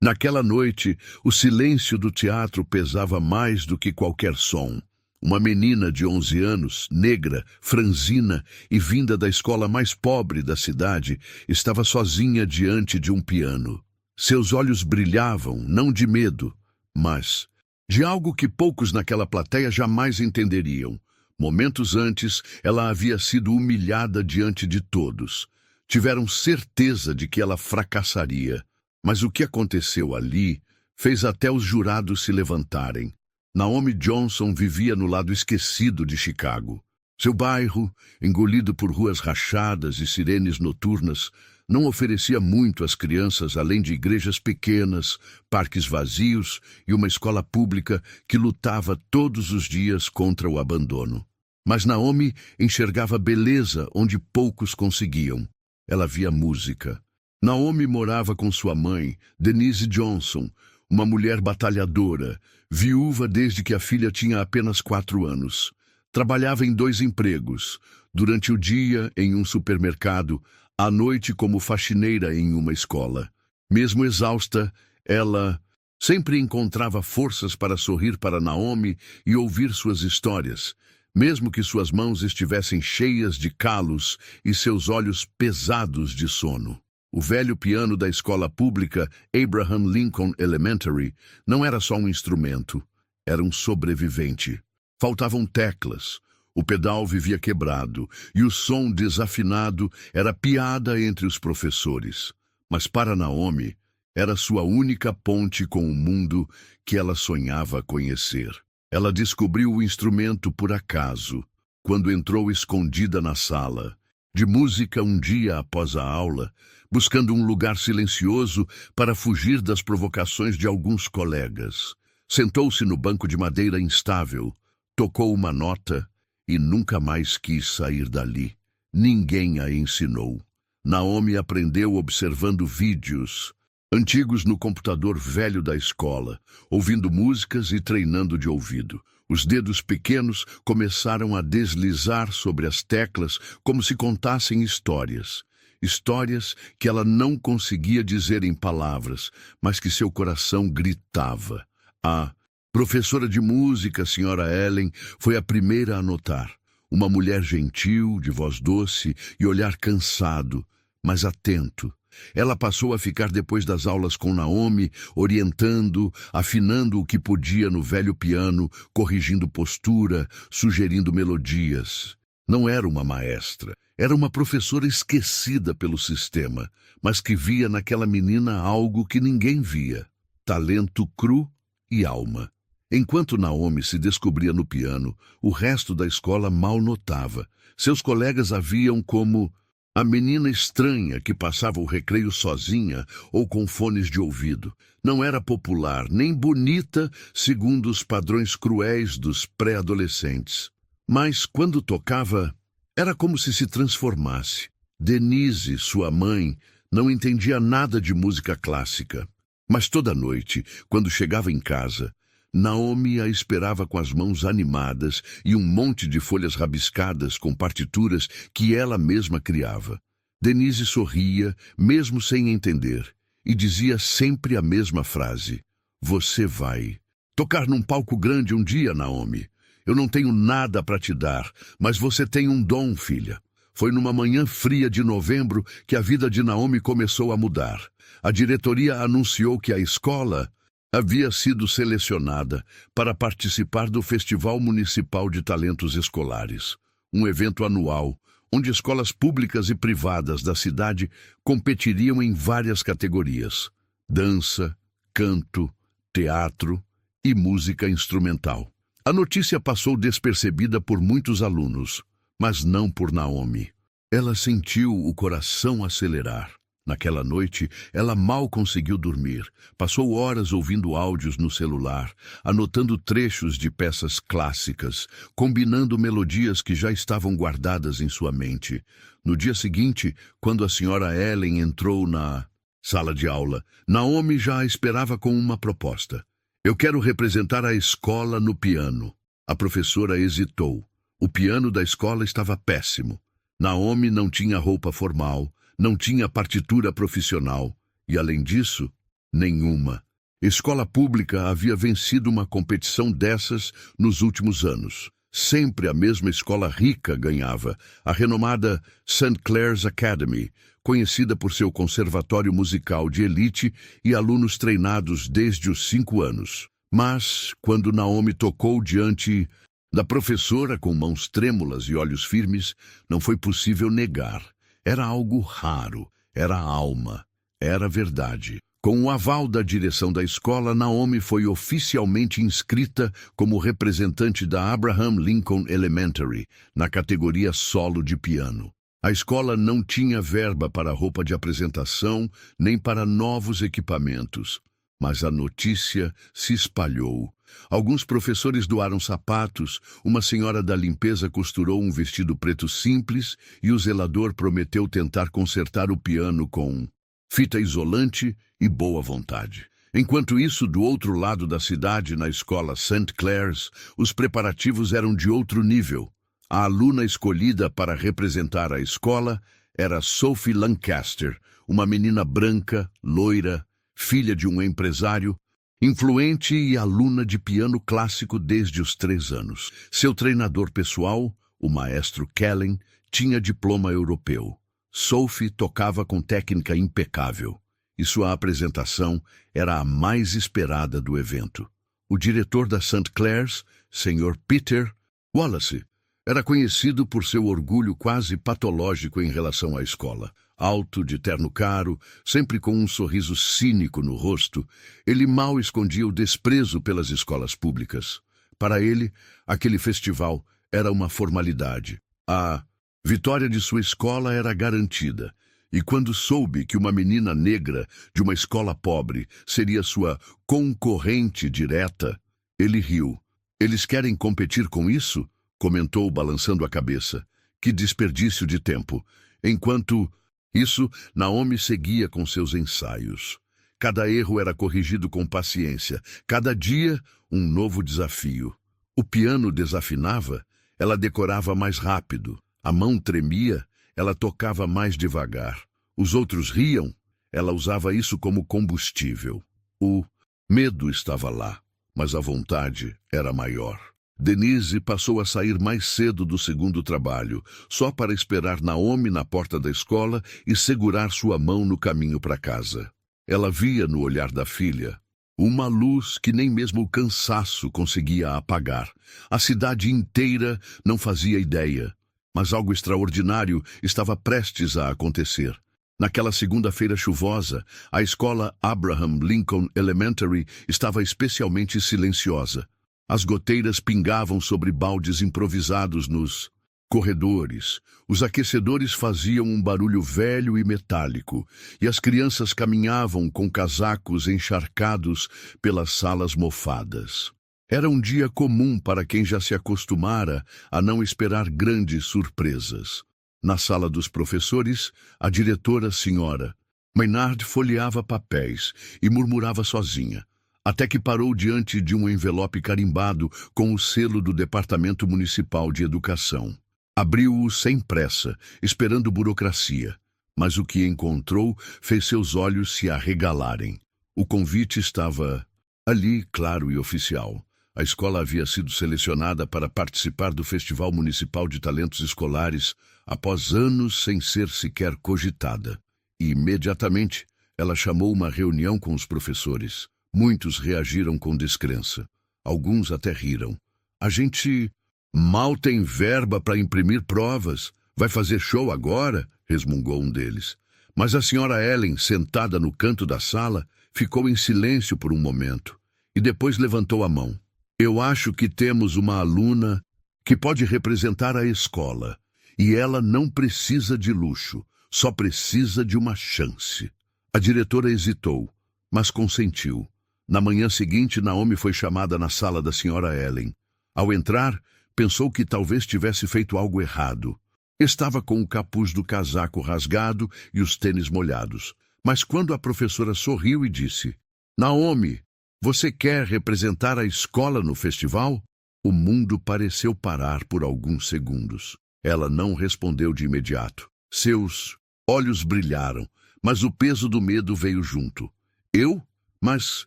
Naquela noite, o silêncio do teatro pesava mais do que qualquer som. Uma menina de 11 anos, negra, franzina e vinda da escola mais pobre da cidade, estava sozinha diante de um piano. Seus olhos brilhavam, não de medo, mas de algo que poucos naquela plateia jamais entenderiam. Momentos antes, ela havia sido humilhada diante de todos. Tiveram certeza de que ela fracassaria. Mas o que aconteceu ali fez até os jurados se levantarem. Naomi Johnson vivia no lado esquecido de Chicago. Seu bairro, engolido por ruas rachadas e sirenes noturnas, não oferecia muito às crianças além de igrejas pequenas, parques vazios e uma escola pública que lutava todos os dias contra o abandono. Mas Naomi enxergava beleza onde poucos conseguiam. Ela via música. Naomi morava com sua mãe, Denise Johnson, uma mulher batalhadora, viúva desde que a filha tinha apenas 4 anos. Trabalhava em 2 empregos, durante o dia em um supermercado, à noite como faxineira em uma escola. Mesmo exausta, ela sempre encontrava forças para sorrir para Naomi e ouvir suas histórias, mesmo que suas mãos estivessem cheias de calos e seus olhos pesados de sono. O velho piano da escola pública Abraham Lincoln Elementary não era só um instrumento, era um sobrevivente. Faltavam teclas, o pedal vivia quebrado e o som desafinado era piada entre os professores. Mas para Naomi, era sua única ponte com o mundo que ela sonhava conhecer. Ela descobriu o instrumento por acaso, quando entrou escondida na sala de música um dia após a aula, buscando um lugar silencioso para fugir das provocações de alguns colegas. Sentou-se no banco de madeira instável, tocou uma nota e nunca mais quis sair dali. Ninguém a ensinou. Naomi aprendeu observando vídeos antigos no computador velho da escola, ouvindo músicas e treinando de ouvido. Os dedos pequenos começaram a deslizar sobre as teclas como se contassem histórias. Histórias que ela não conseguia dizer em palavras, mas que seu coração gritava. A professora de música, Sra. Ellen, foi a primeira a notar. Uma mulher gentil, de voz doce e olhar cansado, mas atento. Ela passou a ficar depois das aulas com Naomi, orientando, afinando o que podia no velho piano, corrigindo postura, sugerindo melodias. Não era uma maestra, era uma professora esquecida pelo sistema, mas que via naquela menina algo que ninguém via: talento cru e alma. Enquanto Naomi se descobria no piano, o resto da escola mal notava. Seus colegas a viam como a menina estranha que passava o recreio sozinha ou com fones de ouvido. Não era popular, nem bonita, segundo os padrões cruéis dos pré-adolescentes. Mas, quando tocava, era como se transformasse. Denise, sua mãe, não entendia nada de música clássica. Mas toda noite, quando chegava em casa, Naomi a esperava com as mãos animadas e um monte de folhas rabiscadas com partituras que ela mesma criava. Denise sorria, mesmo sem entender, e dizia sempre a mesma frase: "Você vai tocar num palco grande um dia, Naomi. Eu não tenho nada para te dar, mas você tem um dom, filha." Foi numa manhã fria de novembro que a vida de Naomi começou a mudar. A diretoria anunciou que a escola havia sido selecionada para participar do Festival Municipal de Talentos Escolares, um evento anual onde escolas públicas e privadas da cidade competiriam em várias categorias: dança, canto, teatro e música instrumental. A notícia passou despercebida por muitos alunos, mas não por Naomi. Ela sentiu o coração acelerar. Naquela noite, ela mal conseguiu dormir. Passou horas ouvindo áudios no celular, anotando trechos de peças clássicas, combinando melodias que já estavam guardadas em sua mente. No dia seguinte, quando a Sra. Ellen entrou na sala de aula, Naomi já a esperava com uma proposta. "Eu quero representar a escola no piano." A professora hesitou. O piano da escola estava péssimo. Naomi não tinha roupa formal, não tinha partitura profissional e, além disso, Nenhuma. Escola pública havia vencido uma competição dessas nos últimos anos. Sempre a mesma escola rica ganhava, a renomada St. Clair's Academy, conhecida por seu conservatório musical de elite e alunos treinados desde os 5 anos. Mas, quando Naomi tocou diante da professora com mãos trêmulas e olhos firmes, não foi possível negar. Era algo raro, era alma, era verdade. Com o aval da direção da escola, Naomi foi oficialmente inscrita como representante da Abraham Lincoln Elementary, na categoria solo de piano. A escola não tinha verba para roupa de apresentação, nem para novos equipamentos. Mas a notícia se espalhou. Alguns professores doaram sapatos, uma senhora da limpeza costurou um vestido preto simples e o zelador prometeu tentar consertar o piano com fita isolante e boa vontade. Enquanto isso, do outro lado da cidade, na escola St. Clair's, os preparativos eram de outro nível. A aluna escolhida para representar a escola era Sophie Lancaster, uma menina branca, loira, filha de um empresário, influente e aluna de piano clássico desde os 3 anos. Seu treinador pessoal, o maestro Kellen, tinha diploma europeu. Sophie tocava com técnica impecável, e sua apresentação era a mais esperada do evento. O diretor da St. Clair's, Sr. Peter Wallace, era conhecido por seu orgulho quase patológico em relação à escola. Alto, de terno caro, sempre com um sorriso cínico no rosto, ele mal escondia o desprezo pelas escolas públicas. Para ele, aquele festival era uma formalidade. A vitória de sua escola era garantida, e quando soube que uma menina negra de uma escola pobre seria sua concorrente direta, ele riu. "Eles querem competir com isso?" comentou, balançando a cabeça. "Que desperdício de tempo." Enquanto isso, Naomi seguia com seus ensaios. Cada erro era corrigido com paciência, cada dia um novo desafio. O piano desafinava, ela decorava mais rápido. A mão tremia, ela tocava mais devagar. Os outros riam, ela usava isso como combustível. O medo estava lá, mas a vontade era maior. Denise passou a sair mais cedo do segundo trabalho, só para esperar Naomi na porta da escola e segurar sua mão no caminho para casa. Ela via no olhar da filha uma luz que nem mesmo o cansaço conseguia apagar. A cidade inteira não fazia ideia, mas algo extraordinário estava prestes a acontecer. Naquela segunda-feira chuvosa, a escola Abraham Lincoln Elementary estava especialmente silenciosa. As goteiras pingavam sobre baldes improvisados nos corredores. Os aquecedores faziam um barulho velho e metálico, e as crianças caminhavam com casacos encharcados pelas salas mofadas. Era um dia comum para quem já se acostumara a não esperar grandes surpresas. Na sala dos professores, a diretora, Sra. Maynard, folheava papéis e murmurava sozinha, até que parou diante de um envelope carimbado com o selo do Departamento Municipal de Educação. Abriu-o sem pressa, esperando burocracia, mas o que encontrou fez seus olhos se arregalarem. O convite estava ali, claro e oficial. A escola havia sido selecionada para participar do Festival Municipal de Talentos Escolares após anos sem ser sequer cogitada. E, imediatamente, ela chamou uma reunião com os professores. Muitos reagiram com descrença. Alguns até riram. "A gente mal tem verba para imprimir provas. Vai fazer show agora?" resmungou um deles. Mas a senhora Ellen, sentada no canto da sala, ficou em silêncio por um momento e depois levantou a mão. "Eu acho que temos uma aluna que pode representar a escola, e ela não precisa de luxo, só precisa de uma chance." A diretora hesitou, mas consentiu. Na manhã seguinte, Naomi foi chamada na sala da senhora Ellen. Ao entrar, pensou que talvez tivesse feito algo errado. Estava com o capuz do casaco rasgado e os tênis molhados. Mas quando a professora sorriu e disse: "Naomi, você quer representar a escola no festival?" O mundo pareceu parar por alguns segundos. Ela não respondeu de imediato. Seus olhos brilharam, mas o peso do medo veio junto. "Eu?" Mas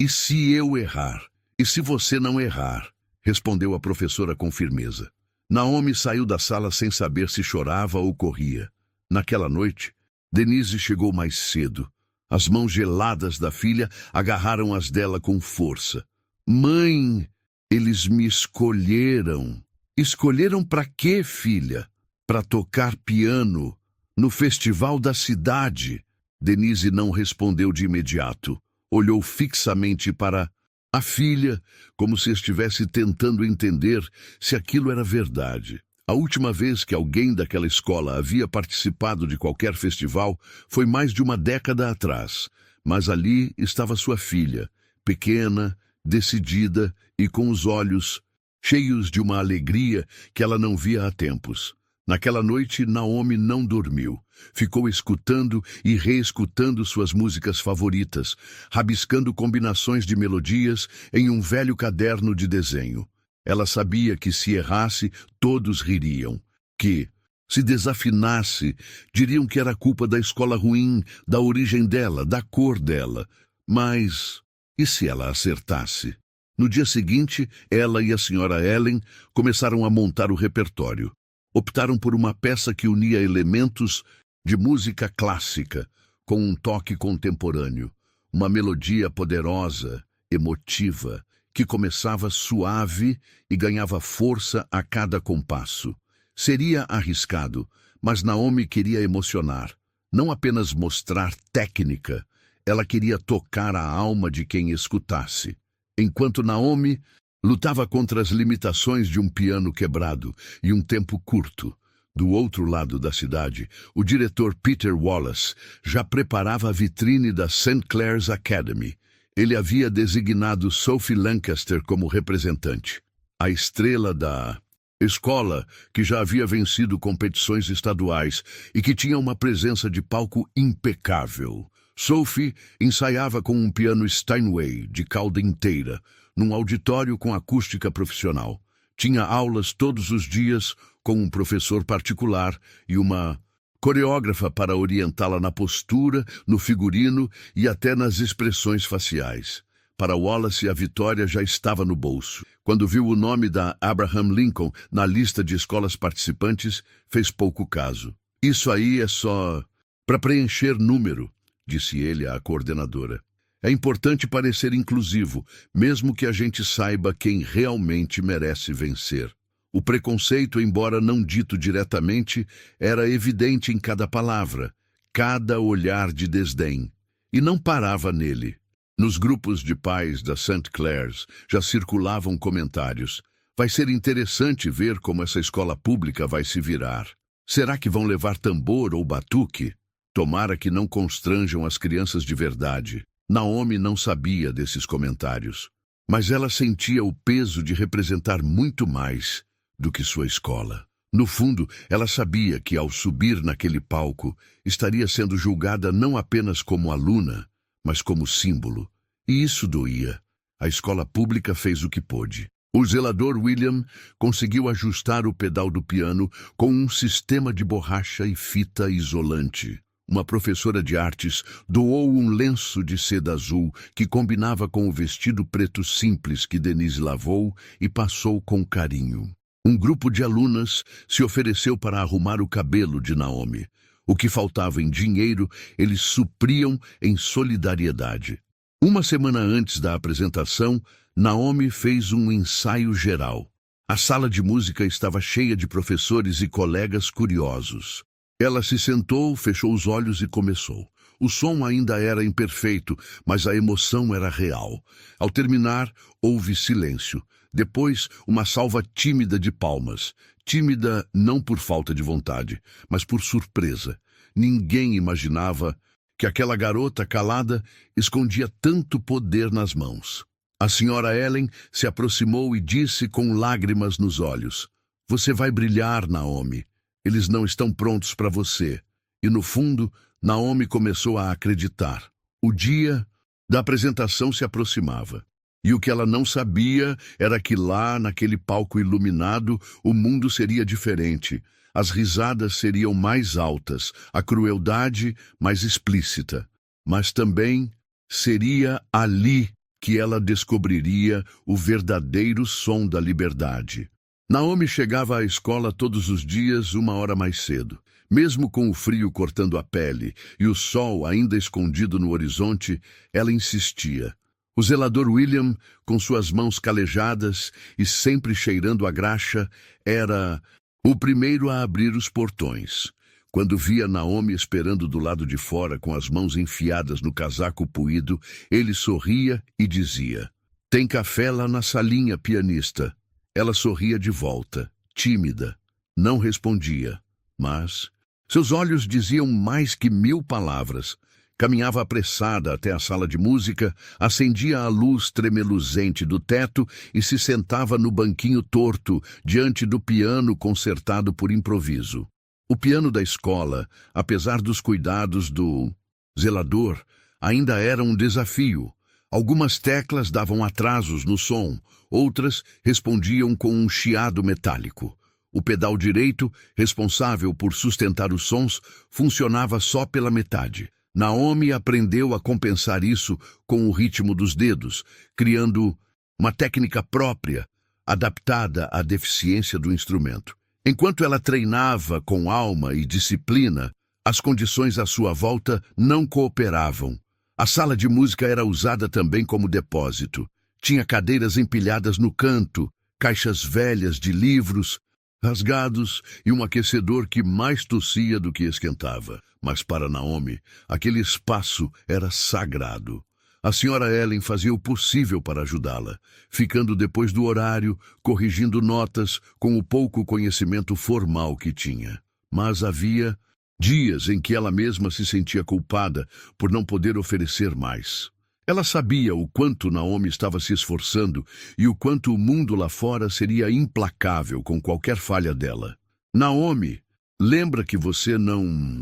e se eu errar? E se você não errar? Respondeu a professora com firmeza. Naomi saiu da sala sem saber se chorava ou corria. Naquela noite, Denise chegou mais cedo. As mãos geladas da filha agarraram as dela com força. Mãe, eles me escolheram. Escolheram para quê, filha? Para tocar piano no festival da cidade. Denise não respondeu de imediato. Olhou fixamente para a filha, como se estivesse tentando entender se aquilo era verdade. A última vez que alguém daquela escola havia participado de qualquer festival foi mais de uma década atrás. Mas ali estava sua filha, pequena, decidida e com os olhos cheios de uma alegria que ela não via há tempos. Naquela noite, Naomi não dormiu. Ficou escutando e reescutando suas músicas favoritas, rabiscando combinações de melodias em um velho caderno de desenho. Ela sabia que se errasse, todos ririam. Que, se desafinasse, diriam que era culpa da escola ruim, da origem dela, da cor dela. Mas, e se ela acertasse? No dia seguinte, ela e a senhora Ellen começaram a montar o repertório. Optaram por uma peça que unia elementos de música clássica com um toque contemporâneo, uma melodia poderosa, emotiva, que começava suave e ganhava força a cada compasso. Seria arriscado, mas Naomi queria emocionar, não apenas mostrar técnica, ela queria tocar a alma de quem escutasse. Enquanto Naomi lutava contra as limitações de um piano quebrado e um tempo curto, do outro lado da cidade, o diretor Peter Wallace já preparava a vitrine da St. Clair's Academy. Ele havia designado Sophie Lancaster como representante. A estrela da escola, que já havia vencido competições estaduais e que tinha uma presença de palco impecável. Sophie ensaiava com um piano Steinway de cauda inteira, num auditório com acústica profissional. Tinha aulas todos os dias com um professor particular e uma coreógrafa para orientá-la na postura, no figurino e até nas expressões faciais. Para Wallace, a vitória já estava no bolso. Quando viu o nome da Abraham Lincoln na lista de escolas participantes, fez pouco caso. Isso aí é só para preencher número, disse ele à coordenadora. É importante parecer inclusivo, mesmo que a gente saiba quem realmente merece vencer. O preconceito, embora não dito diretamente, era evidente em cada palavra, cada olhar de desdém. E não parava nele. Nos grupos de pais da St. Clair's já circulavam comentários. Vai ser interessante ver como essa escola pública vai se virar. Será que vão levar tambor ou batuque? Tomara que não constranjam as crianças de verdade. Naomi não sabia desses comentários, mas ela sentia o peso de representar muito mais do que sua escola. No fundo, ela sabia que, ao subir naquele palco, estaria sendo julgada não apenas como aluna, mas como símbolo. E isso doía. A escola pública fez o que pôde. O zelador William conseguiu ajustar o pedal do piano com um sistema de borracha e fita isolante. Uma professora de artes doou um lenço de seda azul que combinava com o vestido preto simples que Denise lavou e passou com carinho. Um grupo de alunas se ofereceu para arrumar o cabelo de Naomi. O que faltava em dinheiro, eles supriam em solidariedade. Uma semana antes da apresentação, Naomi fez um ensaio geral. A sala de música estava cheia de professores e colegas curiosos. Ela se sentou, fechou os olhos e começou. O som ainda era imperfeito, mas a emoção era real. Ao terminar, houve silêncio. Depois, uma salva tímida de palmas. Tímida não por falta de vontade, mas por surpresa. Ninguém imaginava que aquela garota calada escondia tanto poder nas mãos. A senhora Ellen se aproximou e disse com lágrimas nos olhos: "Você vai brilhar, Naomi. Eles não estão prontos para você." E no fundo, Naomi começou a acreditar. O dia da apresentação se aproximava. E o que ela não sabia era que lá, naquele palco iluminado, o mundo seria diferente. As risadas seriam mais altas, a crueldade mais explícita. Mas também Seria ali que ela descobriria o verdadeiro som da liberdade. Naomi chegava à escola todos os dias 1 hora mais cedo. Mesmo com o frio cortando a pele e o sol ainda escondido no horizonte, ela insistia. O zelador William, com suas mãos calejadas e sempre cheirando a graxa, era o primeiro a abrir os portões. Quando via Naomi esperando do lado de fora com as mãos enfiadas no casaco puído, ele sorria e dizia: "Tem café lá na salinha, pianista." Ela sorria de volta, tímida. Não respondia, mas seus olhos diziam mais que 1000 palavras. Caminhava apressada até a sala de música, acendia a luz tremeluzente do teto e se sentava no banquinho torto, diante do piano consertado por improviso. O piano da escola, apesar dos cuidados do zelador, ainda era um desafio. Algumas teclas davam atrasos no som, outras respondiam com um chiado metálico. O pedal direito, responsável por sustentar os sons, funcionava só pela metade. Naomi aprendeu a compensar isso com o ritmo dos dedos, criando uma técnica própria, adaptada à deficiência do instrumento. Enquanto ela treinava com alma e disciplina, as condições à sua volta não cooperavam. A sala de música era usada também como depósito. Tinha cadeiras empilhadas no canto, caixas velhas de livros rasgados e um aquecedor que mais tossia do que esquentava. Mas para Naomi, aquele espaço era sagrado. A senhora Ellen fazia o possível para ajudá-la, ficando depois do horário, corrigindo notas com o pouco conhecimento formal que tinha. Mas havia dias em que ela mesma se sentia culpada por não poder oferecer mais. Ela sabia o quanto Naomi estava se esforçando e o quanto o mundo lá fora seria implacável com qualquer falha dela. "Naomi, lembra que você não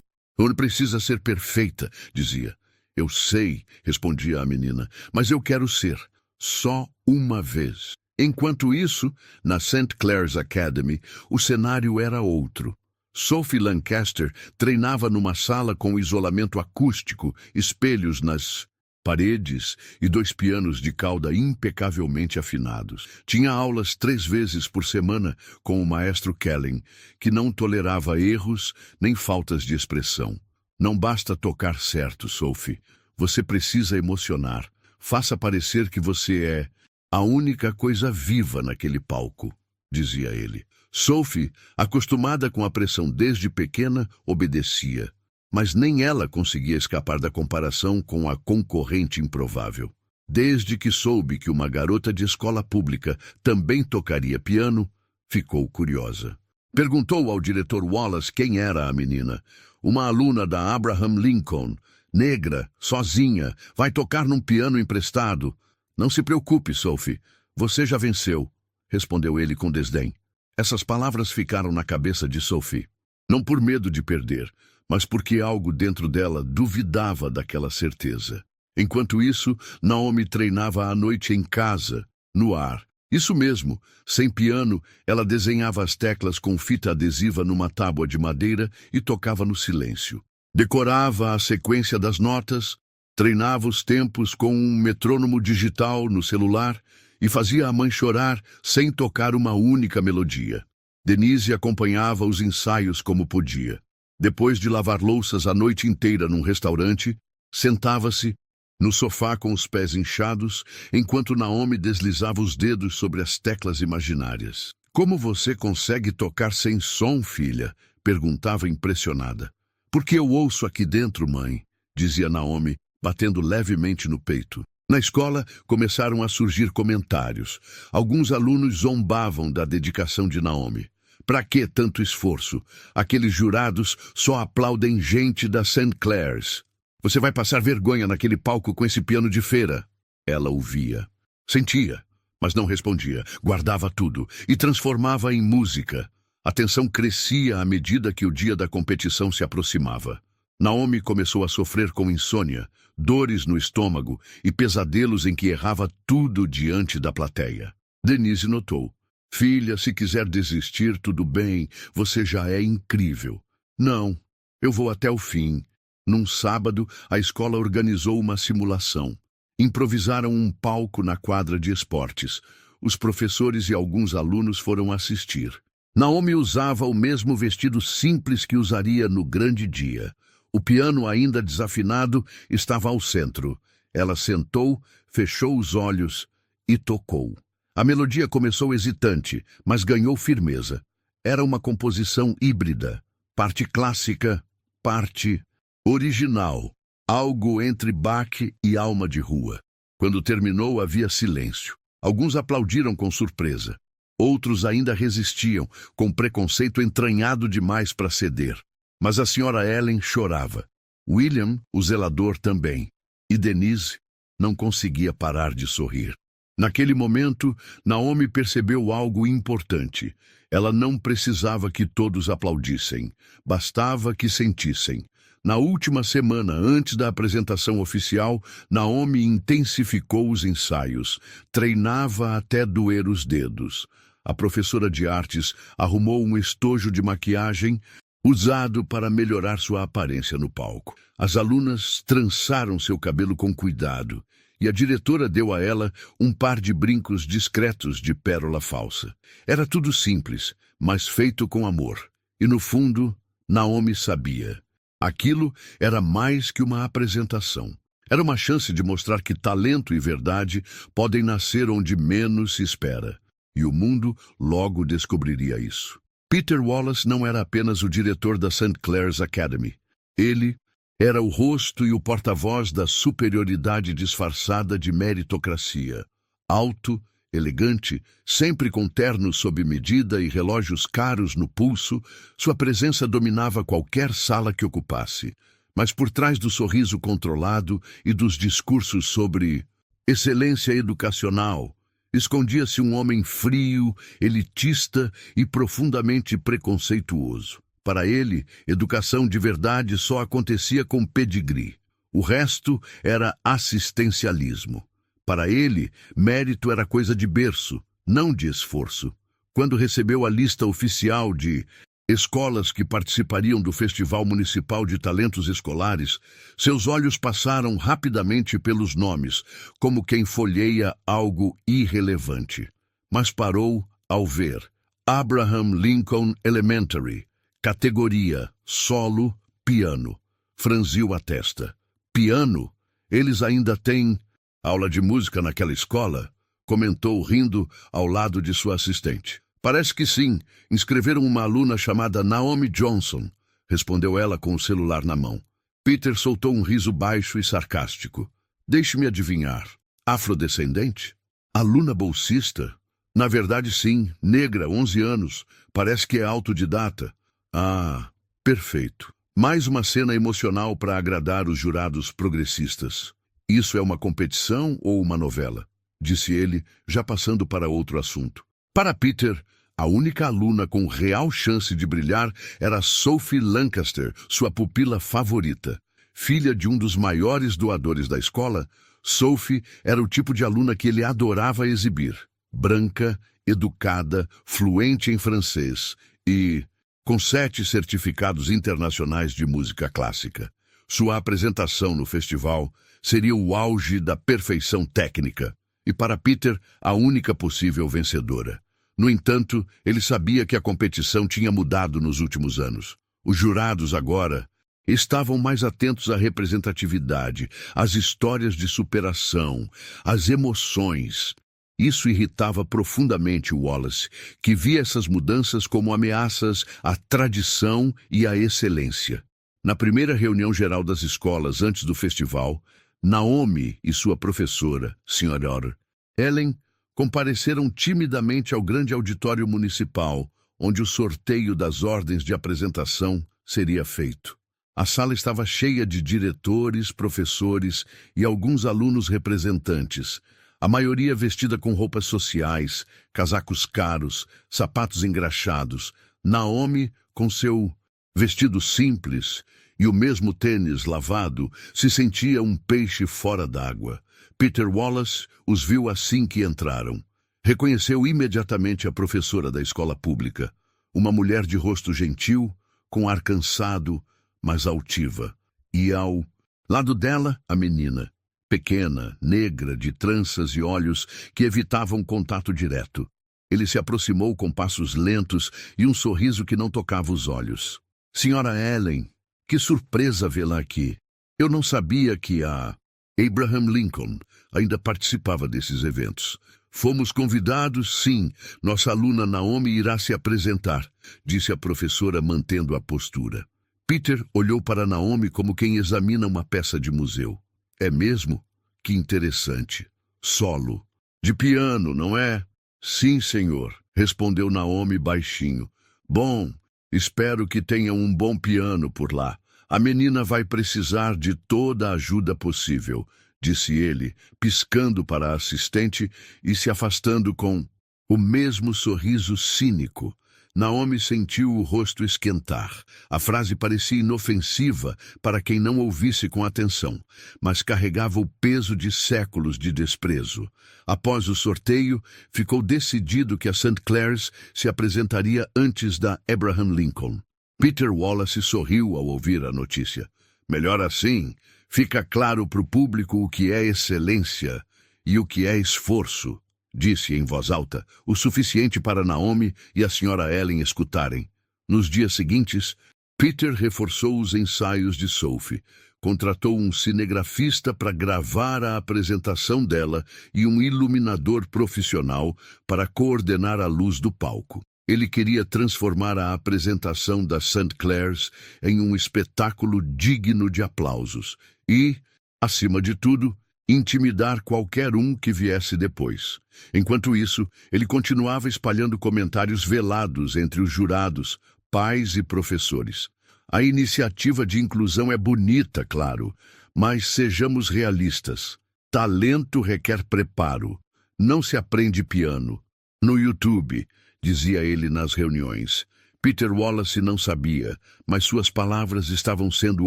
precisa ser perfeita", dizia. "Eu sei", respondia a menina, "mas eu quero ser. Só uma vez." Enquanto isso, na St. Clair's Academy, o cenário era outro. Sophie Lancaster treinava numa sala com isolamento acústico, espelhos nas paredes e 2 pianos de cauda impecavelmente afinados. Tinha aulas 3 vezes por semana com o maestro Kellen, que não tolerava erros nem faltas de expressão. "Não basta tocar certo, Sophie. Você precisa emocionar. Faça parecer que você é a única coisa viva naquele palco", dizia ele. Sophie, acostumada com a pressão desde pequena, obedecia. Mas nem ela conseguia escapar da comparação com a concorrente improvável. Desde que soube que uma garota de escola pública também tocaria piano, ficou curiosa. Perguntou ao diretor Wallace quem era a menina. "Uma aluna da Abraham Lincoln, negra, sozinha, vai tocar num piano emprestado." "Não se preocupe, Sophie, você já venceu", respondeu ele com desdém. Essas palavras ficaram na cabeça de Sophie. Não por medo de perder, mas porque algo dentro dela duvidava daquela certeza. Enquanto isso, Naomi treinava à noite em casa, no ar. Isso mesmo, sem piano, ela desenhava as teclas com fita adesiva numa tábua de madeira e tocava no silêncio. Decorava a sequência das notas, treinava os tempos com um metrônomo digital no celular e fazia a mãe chorar sem tocar uma única melodia. Denise acompanhava os ensaios como podia. Depois de lavar louças a noite inteira num restaurante, sentava-se no sofá com os pés inchados, enquanto Naomi deslizava os dedos sobre as teclas imaginárias. "Como você consegue tocar sem som, filha?" perguntava impressionada. "Porque eu ouço aqui dentro, mãe", dizia Naomi, batendo levemente no peito. Na escola, começaram a surgir comentários. Alguns alunos zombavam da dedicação de Naomi. "Para que tanto esforço? Aqueles jurados só aplaudem gente da St. Clair's. Você vai passar vergonha naquele palco com esse piano de feira." Ela ouvia. Sentia, mas não respondia. Guardava tudo e transformava em música. A tensão crescia à medida que o dia da competição se aproximava. Naomi começou a sofrer com insônia, dores no estômago e pesadelos em que errava tudo diante da plateia. Denise notou. "Filha, se quiser desistir, tudo bem, você já é incrível." "Não, eu vou até o fim." Num sábado, a escola organizou uma simulação. Improvisaram um palco na quadra de esportes. Os professores e alguns alunos foram assistir. Naomi usava o mesmo vestido simples que usaria no grande dia. O piano, ainda desafinado, estava ao centro. Ela sentou, fechou os olhos e tocou. A melodia começou hesitante, mas ganhou firmeza. Era uma composição híbrida, parte clássica, parte original, algo entre Bach e Alma de Rua. Quando terminou, havia silêncio. Alguns aplaudiram com surpresa. Outros ainda resistiam, com preconceito entranhado demais para ceder. Mas a senhora Ellen chorava. William, o zelador, também. E Denise não conseguia parar de sorrir. Naquele momento, Naomi percebeu algo importante. Ela não precisava que todos aplaudissem. Bastava que sentissem. Na última semana, antes da apresentação oficial, Naomi intensificou os ensaios. Treinava até doer os dedos. A professora de artes arrumou um estojo de maquiagem usado para melhorar sua aparência no palco. As alunas trançaram seu cabelo com cuidado e a diretora deu a ela um par de brincos discretos de pérola falsa. Era tudo simples, mas feito com amor. E no fundo, Naomi sabia. Aquilo era mais que uma apresentação. Era uma chance de mostrar que talento e verdade podem nascer onde menos se espera. E o mundo logo descobriria isso. Peter Wallace não era apenas o diretor da St. Clair's Academy. Ele era o rosto e o porta-voz da superioridade disfarçada de meritocracia. Alto, elegante, sempre com terno sob medida e relógios caros no pulso, sua presença dominava qualquer sala que ocupasse. Mas por trás do sorriso controlado e dos discursos sobre excelência educacional, escondia-se um homem frio, elitista e profundamente preconceituoso. Para ele, educação de verdade só acontecia com pedigree. O resto era assistencialismo. Para ele, mérito era coisa de berço, não de esforço. Quando recebeu a lista oficial de escolas que participariam do Festival Municipal de Talentos Escolares, seus olhos passaram rapidamente pelos nomes, como quem folheia algo irrelevante. Mas parou ao ver Abraham Lincoln Elementary, categoria, solo, piano. Franziu a testa. Piano? Eles ainda têm aula de música naquela escola? Comentou rindo ao lado de sua assistente. Parece que sim. Inscreveram uma aluna chamada Naomi Johnson, respondeu ela com o celular na mão. Peter soltou um riso baixo e sarcástico. Deixe-me adivinhar. Afrodescendente? Aluna bolsista? Na verdade, sim. Negra, 11 anos. Parece que é autodidata. Ah, perfeito. Mais uma cena emocional para agradar os jurados progressistas. Isso é uma competição ou uma novela? Disse ele, já passando para outro assunto. Para Peter, a única aluna com real chance de brilhar era Sophie Lancaster, sua pupila favorita. Filha de um dos maiores doadores da escola, Sophie era o tipo de aluna que ele adorava exibir. Branca, educada, fluente em francês e com 7 certificados internacionais de música clássica. Sua apresentação no festival seria o auge da perfeição técnica. E para Peter, a única possível vencedora. No entanto, ele sabia que a competição tinha mudado nos últimos anos. Os jurados agora estavam mais atentos à representatividade, às histórias de superação, às emoções. Isso irritava profundamente Wallace, que via essas mudanças como ameaças à tradição e à excelência. Na primeira reunião geral das escolas antes do festival, Naomi e sua professora, Sra. Ellen, compareceram timidamente ao grande auditório municipal, onde o sorteio das ordens de apresentação seria feito. A sala estava cheia de diretores, professores e alguns alunos representantes, a maioria vestida com roupas sociais, casacos caros, sapatos engraxados. Naomi, com seu vestido simples e o mesmo tênis lavado, se sentia um peixe fora d'água. Peter Wallace os viu assim que entraram. Reconheceu imediatamente a professora da escola pública, uma mulher de rosto gentil, com ar cansado, mas altiva. E ao lado dela, a menina, pequena, negra, de tranças e olhos que evitavam contato direto. Ele se aproximou com passos lentos e um sorriso que não tocava os olhos. Senhora Ellen, que surpresa vê-la aqui. Eu não sabia que a Abraham Lincoln ainda participava desses eventos. Fomos convidados, sim. Nossa aluna Naomi irá se apresentar, disse a professora, mantendo a postura. Peter olhou para Naomi como quem examina uma peça de museu. É mesmo? Que interessante. Solo. De piano, não é? Sim, senhor, respondeu Naomi baixinho. Bom, espero que tenha um bom piano por lá. A menina vai precisar de toda a ajuda possível, disse ele, piscando para a assistente e se afastando com o mesmo sorriso cínico. Naomi sentiu o rosto esquentar. A frase parecia inofensiva para quem não ouvisse com atenção, mas carregava o peso de séculos de desprezo. Após o sorteio, ficou decidido que a St. Clair's se apresentaria antes da Abraham Lincoln. Peter Wallace sorriu ao ouvir a notícia. Melhor assim, fica claro para o público o que é excelência e o que é esforço, disse em voz alta, o suficiente para Naomi e a senhora Ellen escutarem. Nos dias seguintes, Peter reforçou os ensaios de Sophie, contratou um cinegrafista para gravar a apresentação dela e um iluminador profissional para coordenar a luz do palco. Ele queria transformar a apresentação da St. Clair's em um espetáculo digno de aplausos e, acima de tudo, intimidar qualquer um que viesse depois. Enquanto isso, ele continuava espalhando comentários velados entre os jurados, pais e professores. A iniciativa de inclusão é bonita, claro, mas sejamos realistas. Talento requer preparo. Não se aprende piano no YouTube, dizia ele nas reuniões. Peter Wallace não sabia, mas suas palavras estavam sendo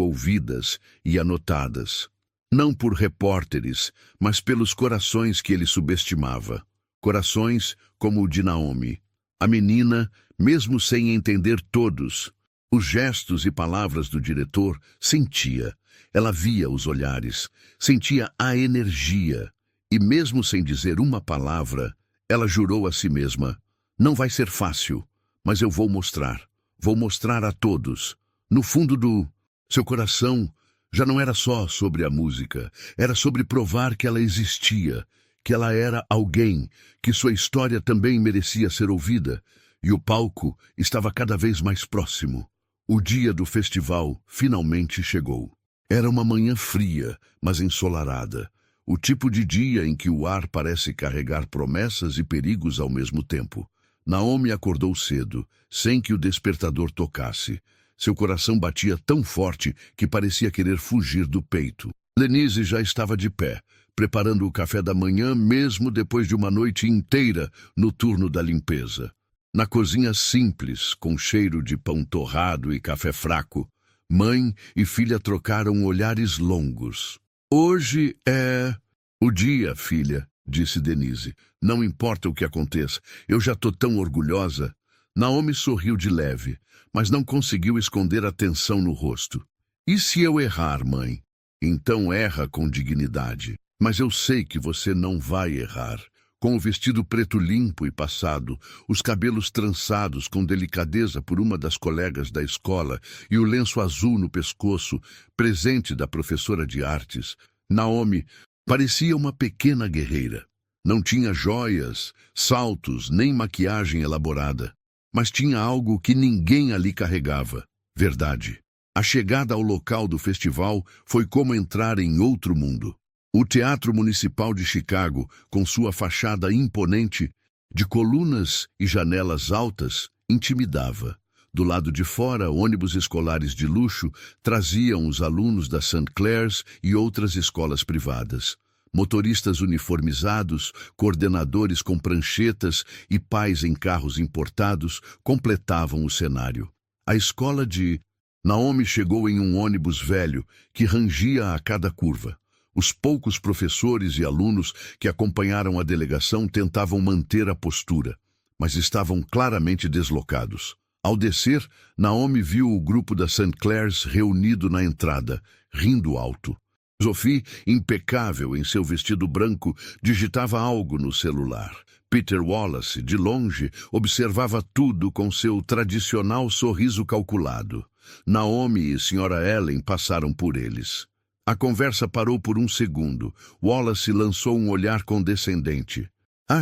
ouvidas e anotadas. Não por repórteres, mas pelos corações que ele subestimava. Corações como o de Naomi. A menina, mesmo sem entender todos, os gestos e palavras do diretor, sentia. Ela via os olhares, sentia a energia. E mesmo sem dizer uma palavra, ela jurou a si mesma: não vai ser fácil, mas eu vou mostrar. Vou mostrar a todos. No fundo do seu coração, já não era só sobre a música, era sobre provar que ela existia, que ela era alguém, que sua história também merecia ser ouvida, e o palco estava cada vez mais próximo. O dia do festival finalmente chegou. Era uma manhã fria, mas ensolarada, o tipo de dia em que o ar parece carregar promessas e perigos ao mesmo tempo. Naomi acordou cedo, sem que o despertador tocasse. Seu coração batia tão forte que parecia querer fugir do peito. Denise já estava de pé, preparando o café da manhã mesmo depois de uma noite inteira no turno da limpeza. Na cozinha simples, com cheiro de pão torrado e café fraco, mãe e filha trocaram olhares longos. Hoje é o dia, filha, disse Denise. Não importa o que aconteça, eu já estou tão orgulhosa. Naomi sorriu de leve, mas não conseguiu esconder a tensão no rosto. E se eu errar, mãe? Então erra com dignidade. Mas eu sei que você não vai errar. Com o vestido preto limpo e passado, os cabelos trançados com delicadeza por uma das colegas da escola e o lenço azul no pescoço, presente da professora de artes, Naomi parecia uma pequena guerreira. Não tinha joias, saltos, nem maquiagem elaborada, mas tinha algo que ninguém ali carregava: verdade. A chegada ao local do festival foi como entrar em outro mundo. O Teatro Municipal de Chicago, com sua fachada imponente, de colunas e janelas altas, intimidava. Do lado de fora, ônibus escolares de luxo traziam os alunos da St. Clair's e outras escolas privadas. Motoristas uniformizados, coordenadores com pranchetas e pais em carros importados completavam o cenário. A escola de Naomi chegou em um ônibus velho que rangia a cada curva. Os poucos professores e alunos que acompanharam a delegação tentavam manter a postura, mas estavam claramente deslocados. Ao descer, Naomi viu o grupo da St. Clair's reunido na entrada, rindo alto. Sophie, impecável em seu vestido branco, digitava algo no celular. Peter Wallace, de longe, observava tudo com seu tradicional sorriso calculado. Naomi e Sra. Ellen passaram por eles. A conversa parou por um segundo. Wallace lançou um olhar condescendente.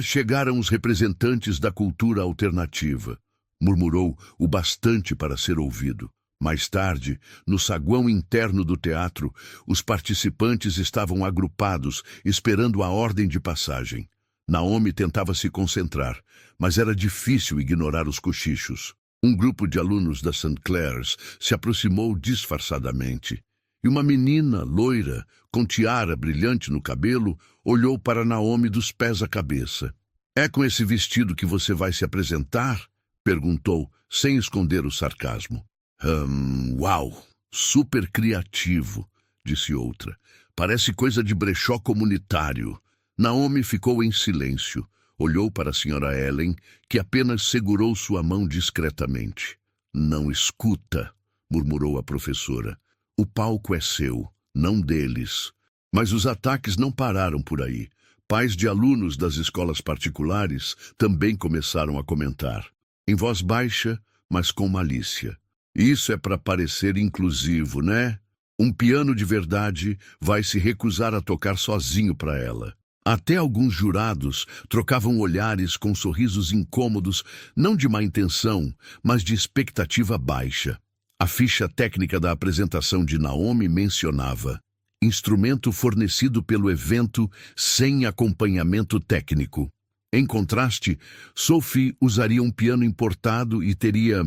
Chegaram os representantes da cultura alternativa, murmurou o bastante para ser ouvido. Mais tarde, no saguão interno do teatro, os participantes estavam agrupados, esperando a ordem de passagem. Naomi tentava se concentrar, mas era difícil ignorar os cochichos. Um grupo de alunos da St. Clair's se aproximou disfarçadamente, e uma menina loira, com tiara brilhante no cabelo, olhou para Naomi dos pés à cabeça. "É com esse vestido que você vai se apresentar?" perguntou, sem esconder o sarcasmo. Uau, super criativo", disse outra. "Parece coisa de brechó comunitário." Naomi ficou em silêncio. Olhou para a Sra. Ellen, que apenas segurou sua mão discretamente. "Não escuta", murmurou a professora. "O palco é seu, não deles." Mas os ataques não pararam por aí. Pais de alunos das escolas particulares também começaram a comentar, em voz baixa, mas com malícia. "Isso é para parecer inclusivo, né? Um piano de verdade vai se recusar a tocar sozinho para ela." Até alguns jurados trocavam olhares com sorrisos incômodos, não de má intenção, mas de expectativa baixa. A ficha técnica da apresentação de Naomi mencionava: instrumento fornecido pelo evento sem acompanhamento técnico. Em contraste, Sophie usaria um piano importado e teria